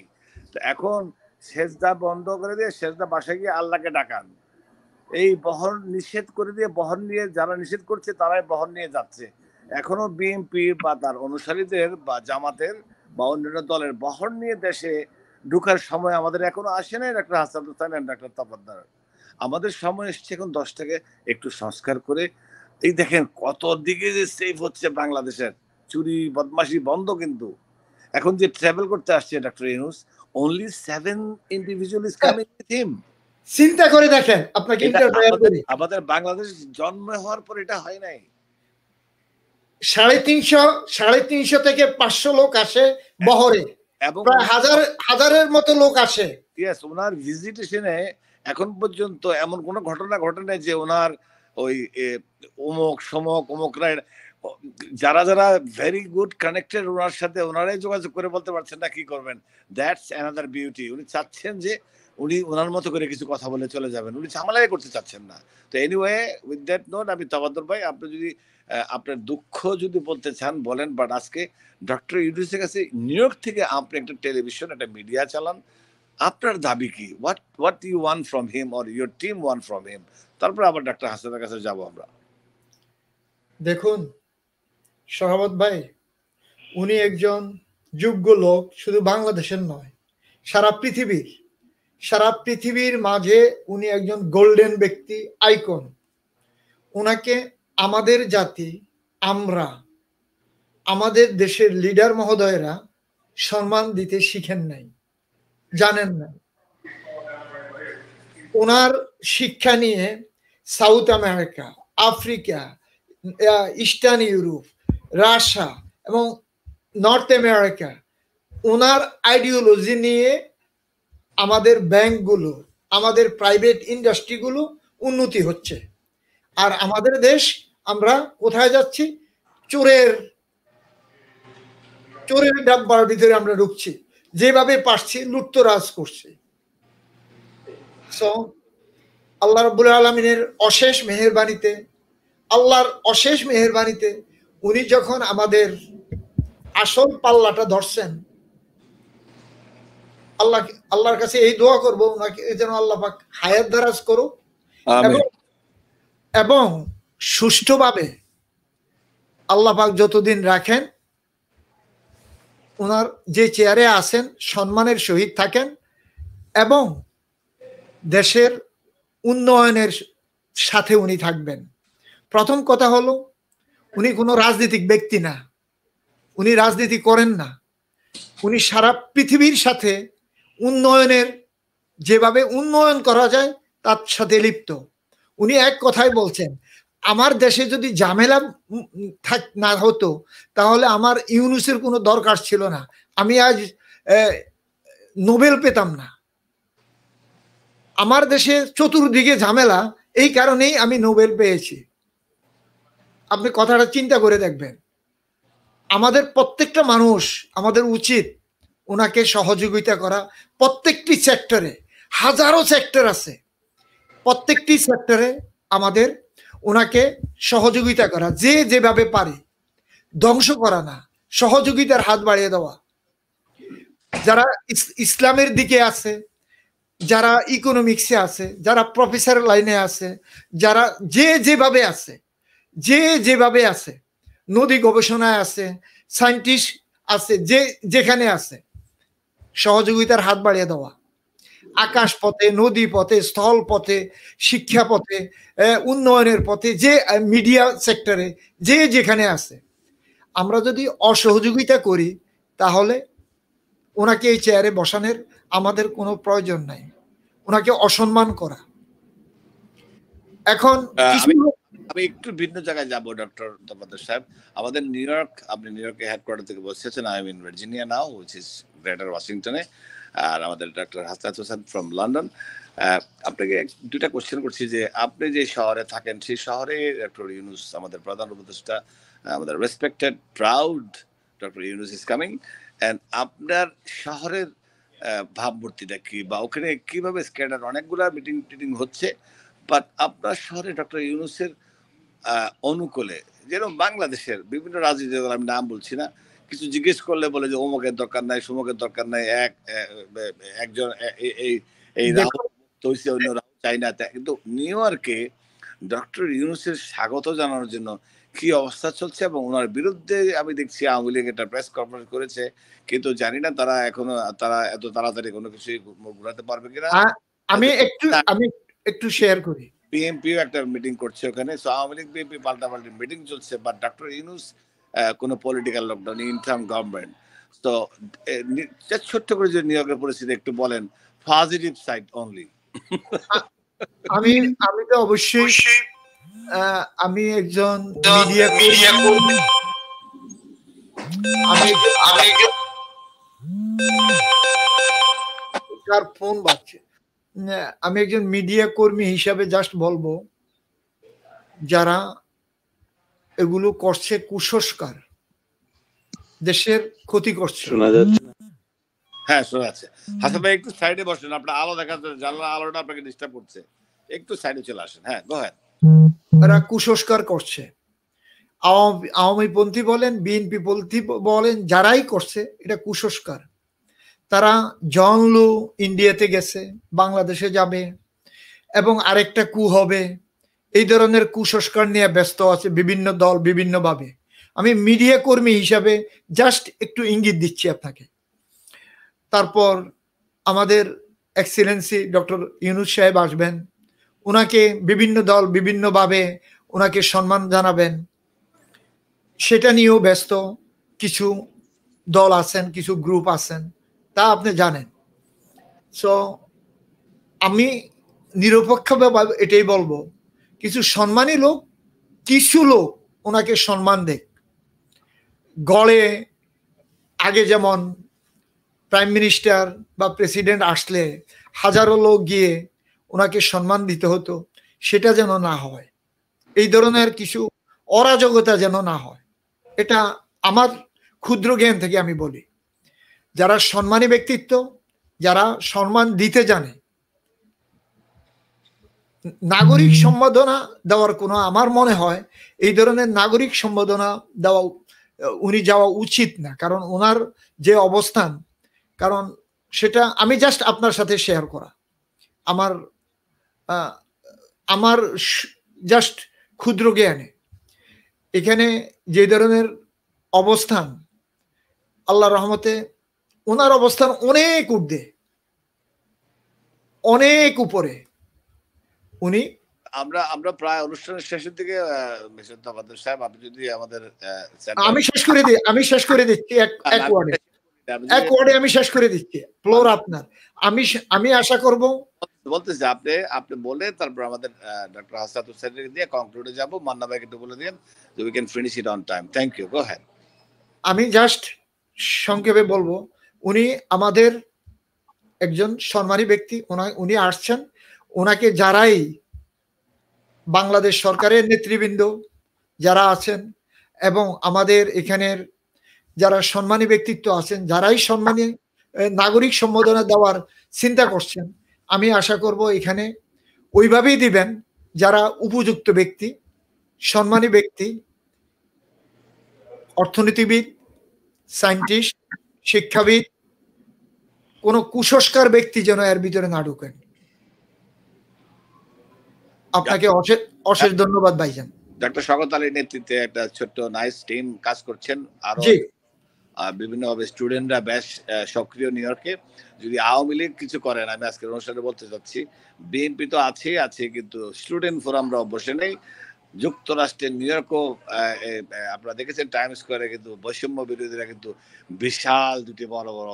তো এখন সেজদা বন্ধ করে দিয়ে সেজদা বাসায় গিয়ে আল্লাহকে ডাকান। এই বহর নিষেধ করে দিয়ে বহর নিয়ে যারা নিষেধ করছে তারাই বহর নিয়ে যাচ্ছে। এখনো বিএনপি বা তার অনুসারীদের বা জামাতের বা অন্যান্য দলের বহর নিয়ে দেশে ঢুকার সময় আমাদের এখনো আসে নাই ডাক্তার হাসান হোসেন, ডাক্তার তাপাদ্দার। আমাদের সময় এসছে এখন 10 টাকা একটু সংস্কার করে। এই দেখেন কত দিকে যে সেফ হচ্ছে বাংলাদেশের, চুরি বদমাশি বন্ধ। কিন্তু এখন যে ট্রাভেল করতে আসছে doctor Yunus, only 7 individuals is coming with him। চিন্তা করে দেখেন, আপনাকে আমাদের বাংলাদেশ জন্ম হওয়ার পর এটা হয় নাই। 350 থেকে 500 লোক আসে বহরে, এবং প্রায় হাজারের মতো লোক আসে। ইয়েস, ওনার ভিজিটেশনে এখন পর্যন্ত এমন কোনো ঘটনা ঘটে নাই যে ওনার ওই অমুক সমক অমুকরা যারা যারা ভেরি গুড কানেক্টেড ওনার সাথে ওনারাই যোগাযোগ করে বলতে পারছেন না কি করবেন। That's another beauty. উনি চাচ্ছেন যে উনি ওনার মতো করে কিছু কথা বলে চলে যাবেন, উনি ঝামেলাই করতে চাচ্ছেন না। তো এনিওয়ে উইথ দ্যাট নোট আমি তাবাদ্দুর ভাই, আপনি যদি আপনার দুঃখ যদি বলতে চান বলেন, বাট আজকে ডক্টর ইউনূসের কাছে নিউ ইয়র্ক থেকে আপনি একটা টেলিভিশন একটা মিডিয়া চালান, আপনার দাবি কি? What you want from him or your team want from him? তারপর আবার ডক্টর হাসানের কাছে যাব আমরা। দেখুন শহাবত ভাই, উনি একজন যোগ্য লোক, শুধু বাংলাদেশের নয় সারা পৃথিবীর মাঝে উনি একজন গোল্ডেন ব্যক্তি, আইকন। ওনাকে আমাদের জাতি, আমরা আমাদের দেশের লিডার মহোদয়রা সম্মান দিতে শিখেন নাই, জানেন না। ওনার শিক্ষা নিয়ে south America, Africa, eastern Europe, Russia এবং নর্থ আমেরিকা, ওনার আইডিওলজি নিয়ে আমাদের ব্যাংকগুলো, আমাদের প্রাইভেট ইন্ডাস্ট্রিগুলো উন্নতি হচ্ছে। আর আমাদের দেশ, আমরা কোথায় যাচ্ছি? চোরের ডাব্বার ভিতরে আমরা ঢুকছি, যেভাবে পারছি লুটতরাজ করছি। সো আল্লাহ রাব্বুল আলামিনের অশেষ মেহেরবানিতে উনি যখন আমাদের আসল পাল্লাটা ধরছেন, আল্লাহর কাছে এই দোয়া করব ওনাকে যেন আল্লাহ পাক হায়াত দারাজ করুক এবং সুষ্ঠুভাবে আল্লাহ পাক যতদিন রাখেন, ওনার যে চেয়ারে আছেন সম্মানের সহিত থাকেন এবং দেশের উন্নয়নের সাথে উনি থাকবেন। প্রথম কথা হলো, উনি কোনো রাজনৈতিক ব্যক্তি না, উনি রাজনীতি করেন না। উনি সারা পৃথিবীর সাথে উন্নয়নের, যেভাবে উন্নয়ন করা যায় তার সাথে লিপ্ত। উনি এক কথাই বলছেন, আমার দেশে যদি ঝামেলা না হতো তাহলে আমার ইউনূসের কোনো দরকার ছিল না, আমি আজ নোবেল পেতাম না। আমার দেশে চতুর্দিকে ঝামেলা, এই কারণেই আমি নোবেল পেয়েছি। আপনি কথাটা চিন্তা করে দেখবেন। আমাদের প্রত্যেকটা মানুষ, আমাদের উচিত ওনাকে সহযোগিতা করা। প্রত্যেকটি সেক্টরে, হাজারো সেক্টর আছে, প্রত্যেকটি সেক্টরে আমাদের ওনাকে সহযোগিতা করা, যে যেভাবে পারে, ধ্বংস করা না, সহযোগিতার হাত বাড়িয়ে দেওয়া। যারা ইসলামের দিকে আছে, যারা ইকোনমিক্সে আছে, যারা প্রফেসর লাইনে আছে, যারা যেভাবে আছে, নদী গবেষণায় আছে, সায়েন্টিস্ট আছে, যেখানে আছে, সহযোগিতার হাত বাড়িয়ে দেওয়া। আকাশ পথে, নদী পথে, স্থল পথে, শিক্ষা পথে, উন্নয়নের পথে, যে মিডিয়া সেক্টরে যেখানে আছে, আমরা যদি অসহযোগিতা করি তাহলে ওনাকে এই চেয়ারে বসানোর আমাদের কোনো প্রয়োজন নাই। ওনাকে অসম্মান করা। এখন আমি একটু ভিন্ন জায়গায় যাবো ডক্টর তফাদ্দল সাহেব। আমাদের নিউ ইয়র্ক, আপনি নিউ ইয়র্কের হেডকোয়ার্টার থেকে বলছেন, I am in Virginia now, which is greater ওয়াশিংটনে। আর আমাদের doctor Hasnat Hossain from London. আপনাকে দুইটা কোশ্চেন করছি যে আপনি যে শহরে থাকেন সেই শহরে ডক্টর ইউনূস আমাদের প্রধান উপদেষ্টা, আমাদের respected proud doctor Yunus is coming, and আপনার শহরের ভাবমূর্তিটা কি, বা ওখানে কিভাবে স্ক্যাডার অনেকগুলা মিটিং টিটিং হচ্ছে, বাট আপনার শহরে ডক্টর ইউনূসের অনুকূলে, যেরকম বাংলাদেশের বিভিন্ন রাজনীতি দল, আমি নাম বলছি না, কিছু জিজ্ঞেস করলে বলে যে অমুকের দরকার নাই, সমুকের দরকার নাই, একজন এই রাহুল তৈসি, অন্য রাহুল চাই না। কিন্তু নিউ ইয়র্কে ডক্টর ইউনূসের স্বাগত জানানোর জন্য কি অবস্থা চলছে, এবং ওনার বিরুদ্ধে আমি দেখছি আওয়ামী লীগ একটা প্রেস কনফারেন্স করেছে, কিন্তু জানি না তারা এত তাড়াতাড়ি কোনো কিছু ঘুরাতে পারবে কিনা। আমি একটু শেয়ার করি। বিএনপিও একটা মিটিং করছে ওখানে, সো আওয়ামী লীগ বিএনপি পাল্টাপাল্টি মিটিং চলছে, বাট ডক্টর ইউনূস কোনো পলিটিক্যাল লকডাউন, ইন্টার্ম গভর্নমেন্ট। তো ছোট্ট করে যে নিউ ইয়র্কের পরিস্থিতি একটু বলেন, পজিটিভ সাইড অনলি। আমি তো অবশ্যই আমি একজন মিডিয়া কর্মী, ফোন বাজছে। আমি একজন মিডিয়া কর্মী হিসাবে জাস্ট বলবো, যারা এগুলো করছে কুসংস্কার, দেশের ক্ষতি করছে। শোনা যাচ্ছে? হ্যাঁ, শোনা যাচ্ছে। হাসান ভাই একটু সাইডে বসেন, আপনার আলো দেখা যাচ্ছে, জানলা আলোটা আপনাকে ডিস্টার্ব করছে, একটু সাইডে চলে আসেন। হ্যাঁ, গো আহেড। এরা কুসংস্কার করছে, আওয়ামী পন্থী বলেন, বিএনপি পন্থী বলেন, যারাই করছে এটা কুসংস্কার। তারা জন লু ইন্ডিয়াতে গেছে, বাংলাদেশে যাবে, এবং আরেকটা কু হবে, এই ধরনের কুসংস্কার নিয়ে ব্যস্ত আছে বিভিন্ন দল বিভিন্নভাবে। আমি মিডিয়া কর্মী হিসাবে জাস্ট একটু ইঙ্গিত দিচ্ছি আপনাকে। তারপর আমাদের এক্সিলেন্সি ডক্টর ইউনূস সাহেব আসবেন, ওনাকে বিভিন্ন দল বিভিন্নভাবে ওনাকে সম্মান জানাবেন, সেটা নিয়েও ব্যস্ত কিছু দল আছেন, কিছু গ্রুপ আছেন, তা আপনি জানেন। সো আমি নিরপেক্ষভাবে এটাই বলবো, কিছু সম্মানী লোক, কিছু লোক ওনাকে সম্মান দেখ। গড়ে আগে যেমন প্রাইম মিনিস্টার বা প্রেসিডেন্ট আসলে হাজারো লোক গিয়ে ওনাকে সম্মান দিতে হতো, সেটা যেন না হয়। এই ধরনের কিছু অরাজকতা যেন না হয়, এটা আমার ক্ষুদ্র জ্ঞান থেকে আমি বলি। যারা সম্মানী ব্যক্তিত্ব, যারা সম্মান দিতে জানে, নাগরিক সম্বোধনা দেওয়ার কোনো, আমার মনে হয় এই ধরনের নাগরিক সম্বোধনা দেওয়া উনি যাওয়া উচিত না, কারণ ওনার যে অবস্থান, কারণ সেটা আমি জাস্ট আপনার সাথে শেয়ার করা, আমার জাস্ট ক্ষুদ্র জ্ঞানে এখানে যে ধরনের অবস্থান, আল্লাহ রহমতে ওনার অবস্থান অনেক ঊর্ধ্বে, অনেক উপরে উনি। আমরা প্রায় অনুষ্ঠানের শেষের দিকে তফাদ্দল সাহেব, আপনি যদি আমাদের আমি শেষ করে দিচ্ছি এক ওয়ার্ডে আমি শেষ করে দিচ্ছি, ফ্লোর আপনার। আমি আশা করব, বলতেছি আপনি বলে তারপর আমাদের ডক্টর হাসনাত হোসেনকে দিয়ে কনক্লুডে যাব। মান্না ভাইকে একটু বলে দিন যে we can finish it on time. Thank you, go ahead. আমি জাস্ট সংক্ষেপে বলবো, উনি আমাদের একজন সম্মানী ব্যক্তি, উনি আসছেন, ওনাকে যারাই বাংলাদেশ সরকারের নেতৃবৃন্দ যারা আছেন এবং আমাদের এখানের যারা সম্মানী ব্যক্তিত্ব আছেন, যারাই সম্মানী নাগরিক সম্বোধনা দেওয়ার চিন্তা করছেন, আমি আশা করব এখানে ওইভাবেই দিবেন যারা উপযুক্ত ব্যক্তি, সম্মানী ব্যক্তি, অর্থনীতিবিদ, সায়েন্টিস্ট, শিক্ষাবিদ, কোনো কুসংস্কার ব্যক্তি যেন এর ভিতরে না ঢুকেন। আপনাকে অশেষ ধন্যবাদ ভাইজান। ডক্টর শওকত আলীর নেতৃত্বে একটা ছোট্ট নাইস টিম কাজ করছেন, আরো বিভিন্নভাবে স্টুডেন্টরা বেশ সক্রিয় নিউ ইয়র্কে। যদি আওয়ামী লীগ কিছু করেন, আমি আজকের অনুষ্ঠানে বলতে চাচ্ছি, বিএনপি তো আছে, কিন্তু স্টুডেন্ট ফোরামরা বসে নেই। যুক্তরাষ্ট্রের নিউ ইয়র্কও আপনারা দেখেছেন টাইম স্কোয়ারে কিন্তু বৈষম্য বিরোধীরা কিন্তু বিশাল দুটি বড় বড়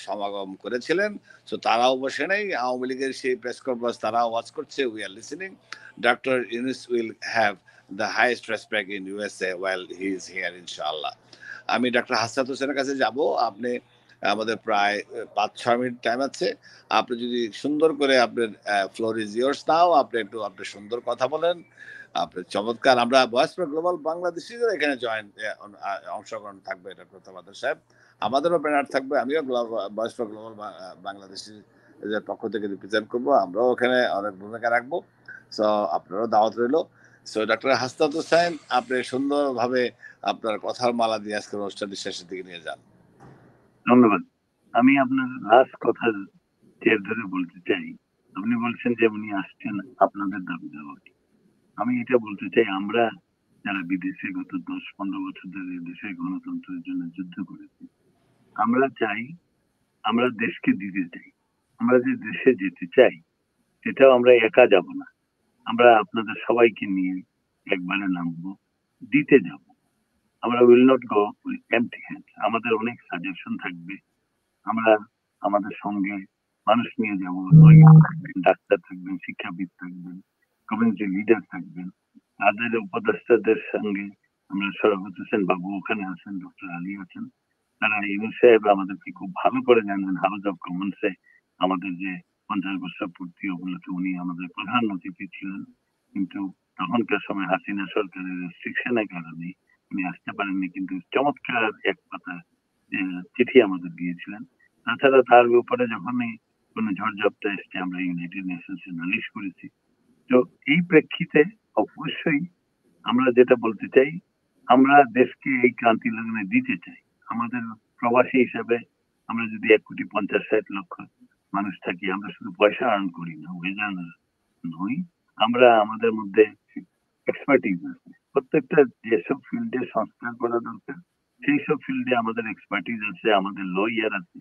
সমাগম করেছিলেন। তো তারাও বসে নেই, আওয়ামী লীগের সেই প্রেস কনফারেন্স তারাও ওয়াচ করছে। We are listening. Doctor Yunus will have the highest respect in USA while he is here ইনশাআল্লাহ। আমি ডক্টর হাসনাত হোসেনের কাছে যাব। আপনি আমাদের প্রায় 5-6 মিনিট টাইম আছে। আপনি যদি সুন্দর করে আপনার ফ্লোর ইজ ইয়ার্স নাও, আপনি একটু আপনি সুন্দর কথা বলেন, আপনি চমৎকার। আমরা ভয়েস ফর গ্লোবাল বাংলাদেশিদের এখানে অংশগ্রহণ থাকবে ডক্টর তাবাদর সাহেব, আমাদেরও ব্যানার থাকবে। আমিও ভয়েস ফর গ্লোবাল বাংলাদেশিদের পক্ষ থেকে রিপ্রেজেন্ট করবো, আমরাও ওখানে অনেক ভূমিকা রাখবো। সো আপনারও দাওয়াত রইল। সো ডক্টর হাসনাত হোসেন, আপনি সুন্দরভাবে আপনার কথার মালা দিয়ে আজকের অনুষ্ঠানটি শেষের দিকে নিয়ে যান। ধন্যবাদ। আমি আপনার লাস্ট কথার চের ধরে বলতে চাই, আপনি বলছেন যে উনি আসছেন আপনাদের দাবি দেওয়া। আমি এটা বলতে চাই, আমরা যারা বিদেশে গত 10-15 বছর ধরে দেশের গণতন্ত্রের জন্য যুদ্ধ করেছি, আমরা চাই, আমরা দেশকে দিতে চাই। আমরা যে দেশে যেতে চাই সেটাও আমরা একা যাব না, আমরা আপনাদের সবাইকে নিয়ে একবারে নামবো, দিতে যাব। আমরা will not go MT hand. আমাদের অনেক সাজেশন থাকবে, আমরা আমাদের সঙ্গে মানুষ নিয়ে যাব, ডাক্তার থাকবেন, শিক্ষাবিদ থাকবেন, কমিউনিটি লিডার থাকবেন, তাদের উপদেষ্টাদের সঙ্গে আমরা শরাফত হোসেন বাবু ওখানে আছেন, ডক্টর আলী আছেন, তারা ইউনূস সাহেব আমাদেরকে খুব ভালো করে জানেন। হাউস অফ কমন্সে আমাদের যে 50 বছর পূর্তি উপলক্ষে উনি আমাদের প্রধান অতিথি ছিলেন, কিন্তু তখনকার সময় হাসিনা সরকারের রেস্ট্রিকশনের কারণে উনি আসতে পারেননি, কিন্তু চমৎকার এক পাতা চিঠি আমাদের দিয়েছিলেন। তাছাড়া তার উপরে যখনই কোনো ঝড়ঝাপটা এসছে আমরা ইউনাইটেড নেশনসে নালিশ করেছি। তো এই প্রেক্ষিতে অবশ্যই আমরা যেটা বলতে চাই, আমরা দেশকে এই ক্রান্তি লগ্নে দিতে চাই। আমাদের প্রবাসী হিসাবে আমরা যদি 1,50,60,00,000 মানুষ থাকি, আমরা শুধু পয়সা আর্ন করি না, ওয়েজার নই, আমরা আমাদের মধ্যে এক্সপার্টিজ আছে। প্রত্যেকটা যেসব ফিল্ডে সংস্কার করা দরকার সেই সব ফিল্ডে আমাদের এক্সপার্টিজ আছে, আমাদের লয়ার আছে।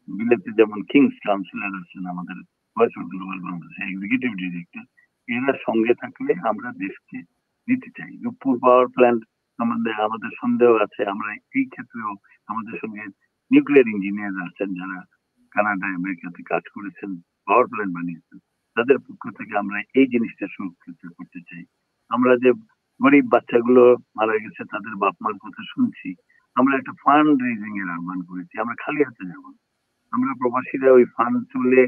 বিলেতে যেমন কিংস কাউন্সিলর আছেন, আমাদের voice of global Bangladesh executive director, এরা সঙ্গে থাকলে আমরা দেশকে দিতে চাই। রূপপুর পাওয়ার প্ল্যান্ট সম্বন্ধে আমাদের সন্দেহ আছে, আমরা এই ক্ষেত্রেও আমাদের সঙ্গে নিউক্লিয়ার ইঞ্জিনিয়ার আছেন যারা কানাডা আমেরিকাতে কাজ করেছেন, পাওয়ার প্ল্যান্ট বানিয়েছেন, তাদের পক্ষ থেকে আমরা এই জিনিসটা সুরক্ষিত করতে চাই। আমরা যে গরিব বাচ্চাগুলো মারা গেছে তাদের বাপ মার কথা শুনছি, আমরা একটা ফান্ড রেজিং এর আহ্বান করেছি, আমরা খালি হাতে যাব। আমরা প্রবাসীরা ওই ফান্ড তুলে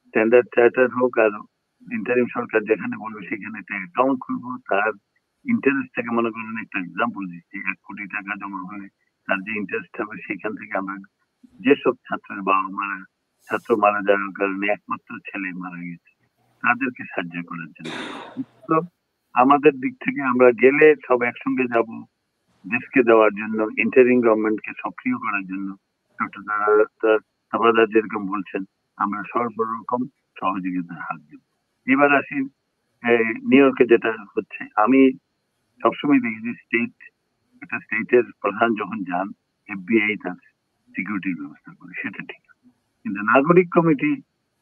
স্ট্যান্ডার্ড চার্টার হোক আর ইন্টারিম সরকার যেখানে বলবে সেখানে একটা অ্যাকাউন্ট খুলবো, তার ইন্টারেস্ট থেকে মনে করেন একটা এক্সাম্পল দিচ্ছি, 1 কোটি টাকা জমা হলে তার যে ইন্টারেস্ট হবে সেখান থেকে আমরা যেসব ছাত্রের বাবা মারা ছাত্র মারা যাওয়ার কারণে একমাত্র ছেলে মারা গেছে তাদেরকে সাহায্য করার জন্য আমাদের দিক থেকে আমরা গেলে সব একসঙ্গে যাব দেশকে দেওয়ার জন্য, ইন্টারিম গভর্নমেন্টকে সক্রিয় করার জন্য। ডক্টর তাবাদর যেরকম বলছেন, আমরা সর্বরকম সহযোগিতার হাত দেব। এবার আসি নিউ ইয়র্কে যেটা হচ্ছে, আমি সবসময় দেখেছি একটা স্টেটের প্রধান যখন যান FBI তার সিকিউরিটির ব্যবস্থা করে, সেটা ঠিক, কিন্তু নাগরিক কমিটি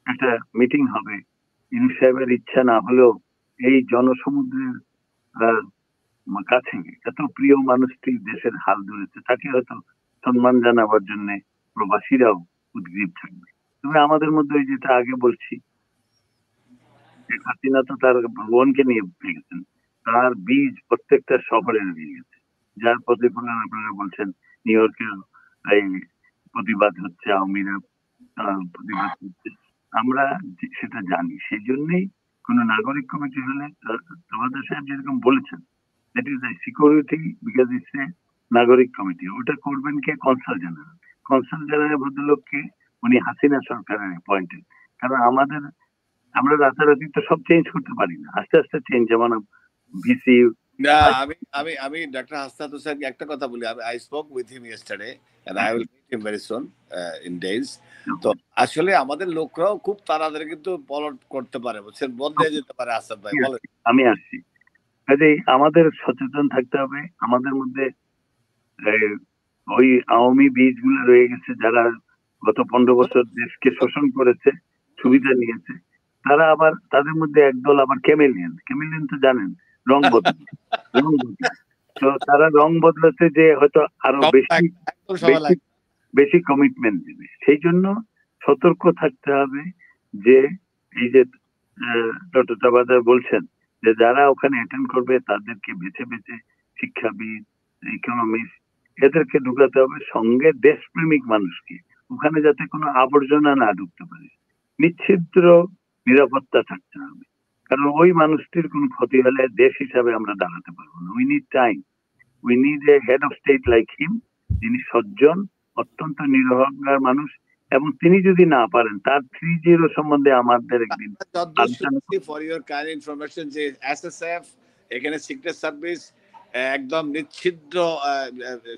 একটা মিটিং হবে, ইউনূস সাহেবের ইচ্ছা না হলেও এই জনসমুদ্রের কাছে এত প্রিয় মানুষটি দেশের হাল ধরেছে, তাকে হয়তো সম্মান জানাবার জন্য প্রবাসীরাও উদ্গ্রীব থাকবে। তবে আমাদের মধ্যে ওই যেটা আগে বলছি, হাসিনা তো তার বোনকে নিয়ে গেছেন, তার বীজ প্রত্যেকটা শহরে নিয়ে গেছে, যার প্রতিফলন আপনারা বলছেন নিউ ইয়র্কের এই প্রতিবাদ হচ্ছে, আওয়ামীরা প্রতিবাদ হচ্ছে, আমরা সেটা জানি। সেই জন্যই কোন নাগরিক কমিটি হলে তাবাদর সাহেব যেরকম বলেছেন, that is the security because it's a নাগরিক কমিটি। ওটা করবেন কে? Consul general. কনসাল জেনারেল ভদ্রলোককে উনি হাসিনা সরকারের অ্যাপয়েন্টেড। কারণ আমরা রাতারাতি তো সব চেঞ্জ করতে পারি না, আস্তে আস্তে চেঞ্জ। যেমন ভিসি না, আমি ডক্টর হাসনাত হোসেনকে একটা কথা বলি। I spoke with him yesterday and I will meet him very soon in days. তো আসলে আমাদের লোকরাও খুব তাড়াতাড়ি কিন্তু পলট করতে পারে, বুঝছেন, বদলে যেতে পারে। আসাদ ভাই বলেন। আমি আসছি, কাজেই আমাদের সচেতন থাকতে হবে। আমাদের মধ্যে ওই আওয়ামী বীজগুলো রয়ে গেছে যারা গত 15 বছর দেশকে শোষণ করেছে, সুবিধা নিয়েছে, তারা আবার তাদের মধ্যে একদল আবার ক্যামেলিয়ান তো জানেন রং বদলে তো তারা রং বদলাতে যে হয়তো আরো বেশি বেশি কমিটমেন্ট দেবে। সেই জন্য সতর্ক থাকতে হবে যে এই যে ডক্টর চাবাদার বলছেন যে যারা ওখানে অ্যাটেন্ড করবে তাদেরকে বেছে বেছে শিক্ষাবিদ, ইকোনমিস্ট এদেরকে ঢুকাতে হবে, সঙ্গে দেশপ্রেমিক মানুষকে, ওখানে যাতে কোনো আবর্জনা না ঢুকতে পারে, নিচ্ছিদ্র নিরাপত্তা থাকতে হবে। কারণ ওই মানুষটির কোনো ক্ষতি হলে দেশ হিসাবে আমরা দাঁড়াতে পারবো না। We need time, we need a head of state like him, যিনি সজ্জন, অত্যন্ত নিরহংকার মানুষ, এবং তিনি যদি না পারেন তার 3-0 সম্বন্ধে আমাদের একদিন ফর ইওর কাইন্ড ইনফরমেশন যে এসএসএফ এখানে সিক্রেট সার্ভিস একদম নিচ্ছিদ্র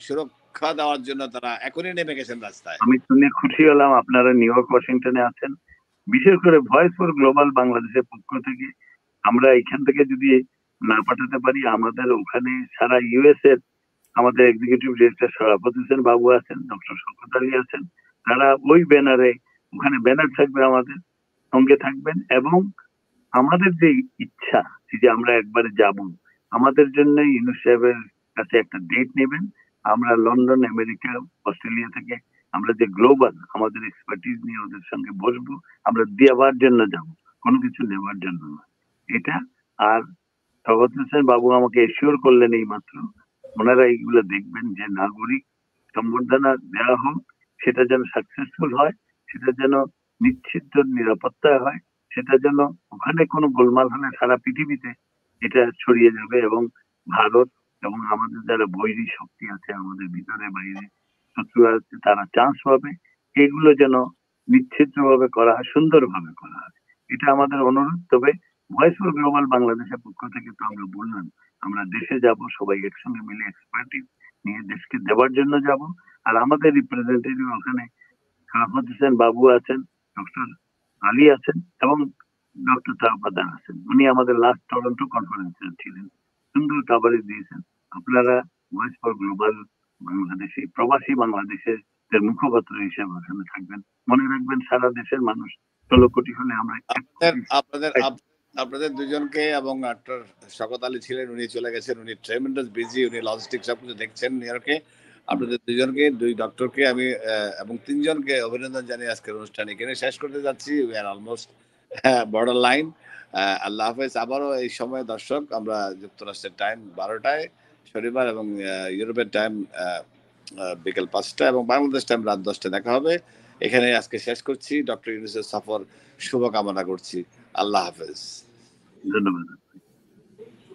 সুরক্ষা দেওয়ার জন্য তারা এখনই নেমে গেছেন রাস্তায়। আমি শুনে খুশি হলাম আপনারা নিউ ইয়র্ক, ওয়াশিংটনে আছেন। বিশেষ করে ভয়েস ফর গ্লোবাল বাংলাদেশের পক্ষ থেকে আমরা এখান থেকে যদি না পাঠাতে পারি, আমাদের ওখানে সারা ইউএস এর আমাদের এক্সিকিউটিভ ডিরেক্টর শরাফত হোসেন বাবু আছেন, ডক্টর শওকত আলী আছেন, তারা ওই ব্যানারে, ওখানে ব্যানার থাকবে, আমাদের সঙ্গে থাকবেন। এবং আমাদের যে ইচ্ছা যে আমরা একবারে যাব, আমাদের জন্য ইউনুস সাহেবের কাছে একটা ডেট নেবেন। আমরা লন্ডন, আমেরিকা, অস্ট্রেলিয়া থেকে আমরা যে গ্লোবাল আমাদের এক্সপার্টিজ নিয়ে ওদের সঙ্গে বসবো, আমরা দেওয়ার জন্য যাব, কোনো কিছু নেওয়ার জন্য না। এটা আর শওকত হোসেন বাবু আমাকে এশিওর করলেন এই মাত্র, ওনারা এইগুলো দেখবেন যে নাগরিক সম্বর্ধনা দেওয়া হোক, সেটা যেন সাকসেসফুল হয়, সেটা যেন নিশ্চিত নিরাপত্তা হয়, সেটা যেন ওখানে কোনো গোলমাল হলে সারা পৃথিবীতে এটা ছড়িয়ে যাবে এবং ভারত এবং আমাদের যারা বৈরী শক্তি আছে আমাদের ভিতরে বাইরে শত্রুরা আছে তারা চান্স পাবে। এগুলো যেন নিশ্চিতভাবে করা হয়, সুন্দরভাবে করা হয়, এটা আমাদের অনুরোধ। তবে ভয়েস ফর গ্লোবাল বাংলাদেশের পক্ষ থেকে তো আমরা বললাম আমরা দেশে যাব, সবাই একসঙ্গে মিলে এক্সপার্টিস নিয়ে দেশকে দেওয়ার জন্য যাব। আর আমাদের রিপ্রেজেন্টেটিভ ওখানে শরাফত হোসেন বাবু আছেন, ডক্টর আলী আছেন এবং ডক্টর চাওপাদার আছেন। উনি আমাদের লাস্ট টরন্টো কনফারেন্সে ছিলেন, সুন্দর কাভারেজ দিয়েছেন। আপনারা ভয়েস ফর গ্লোবাল বাংলাদেশে প্রবাসী বাংলাদেশের মুখপাত্র হিসেবে ওখানে থাকবেন। মনে রাখবেন সারা দেশের মানুষ 16 কোটি হলে আমরা আপনাদের দুজনকে, এবং ডক্টর শওকত আলী ছিলেন, উনি চলে গেছেন, উনি ট্রেমেন্ডাস বিজি, উনি লজিস্টিক সবকিছু দেখছেন নিউ ইয়র্কে। আপনাদের দুজনকে, দুই ডক্টরকে আমি এবং 3 জনকে অভিনন্দন জানিয়ে আজকের অনুষ্ঠান এখানে শেষ করতে যাচ্ছি। We are almost border line. আল্লাহ হাফেজ। আবারও এই সময় দর্শক, আমরা যুক্তরাষ্ট্রের টাইম 12টায় শনিবার এবং ইউরোপের টাইম বিকেল 5টা এবং বাংলাদেশ টাইম রাত 10টায় দেখা হবে। এখানে আজকে শেষ করছি। ডক্টর ইউনূসের সফর শুভকামনা করছি। আল্লাহ হাফেজ। ধন্যবাদ।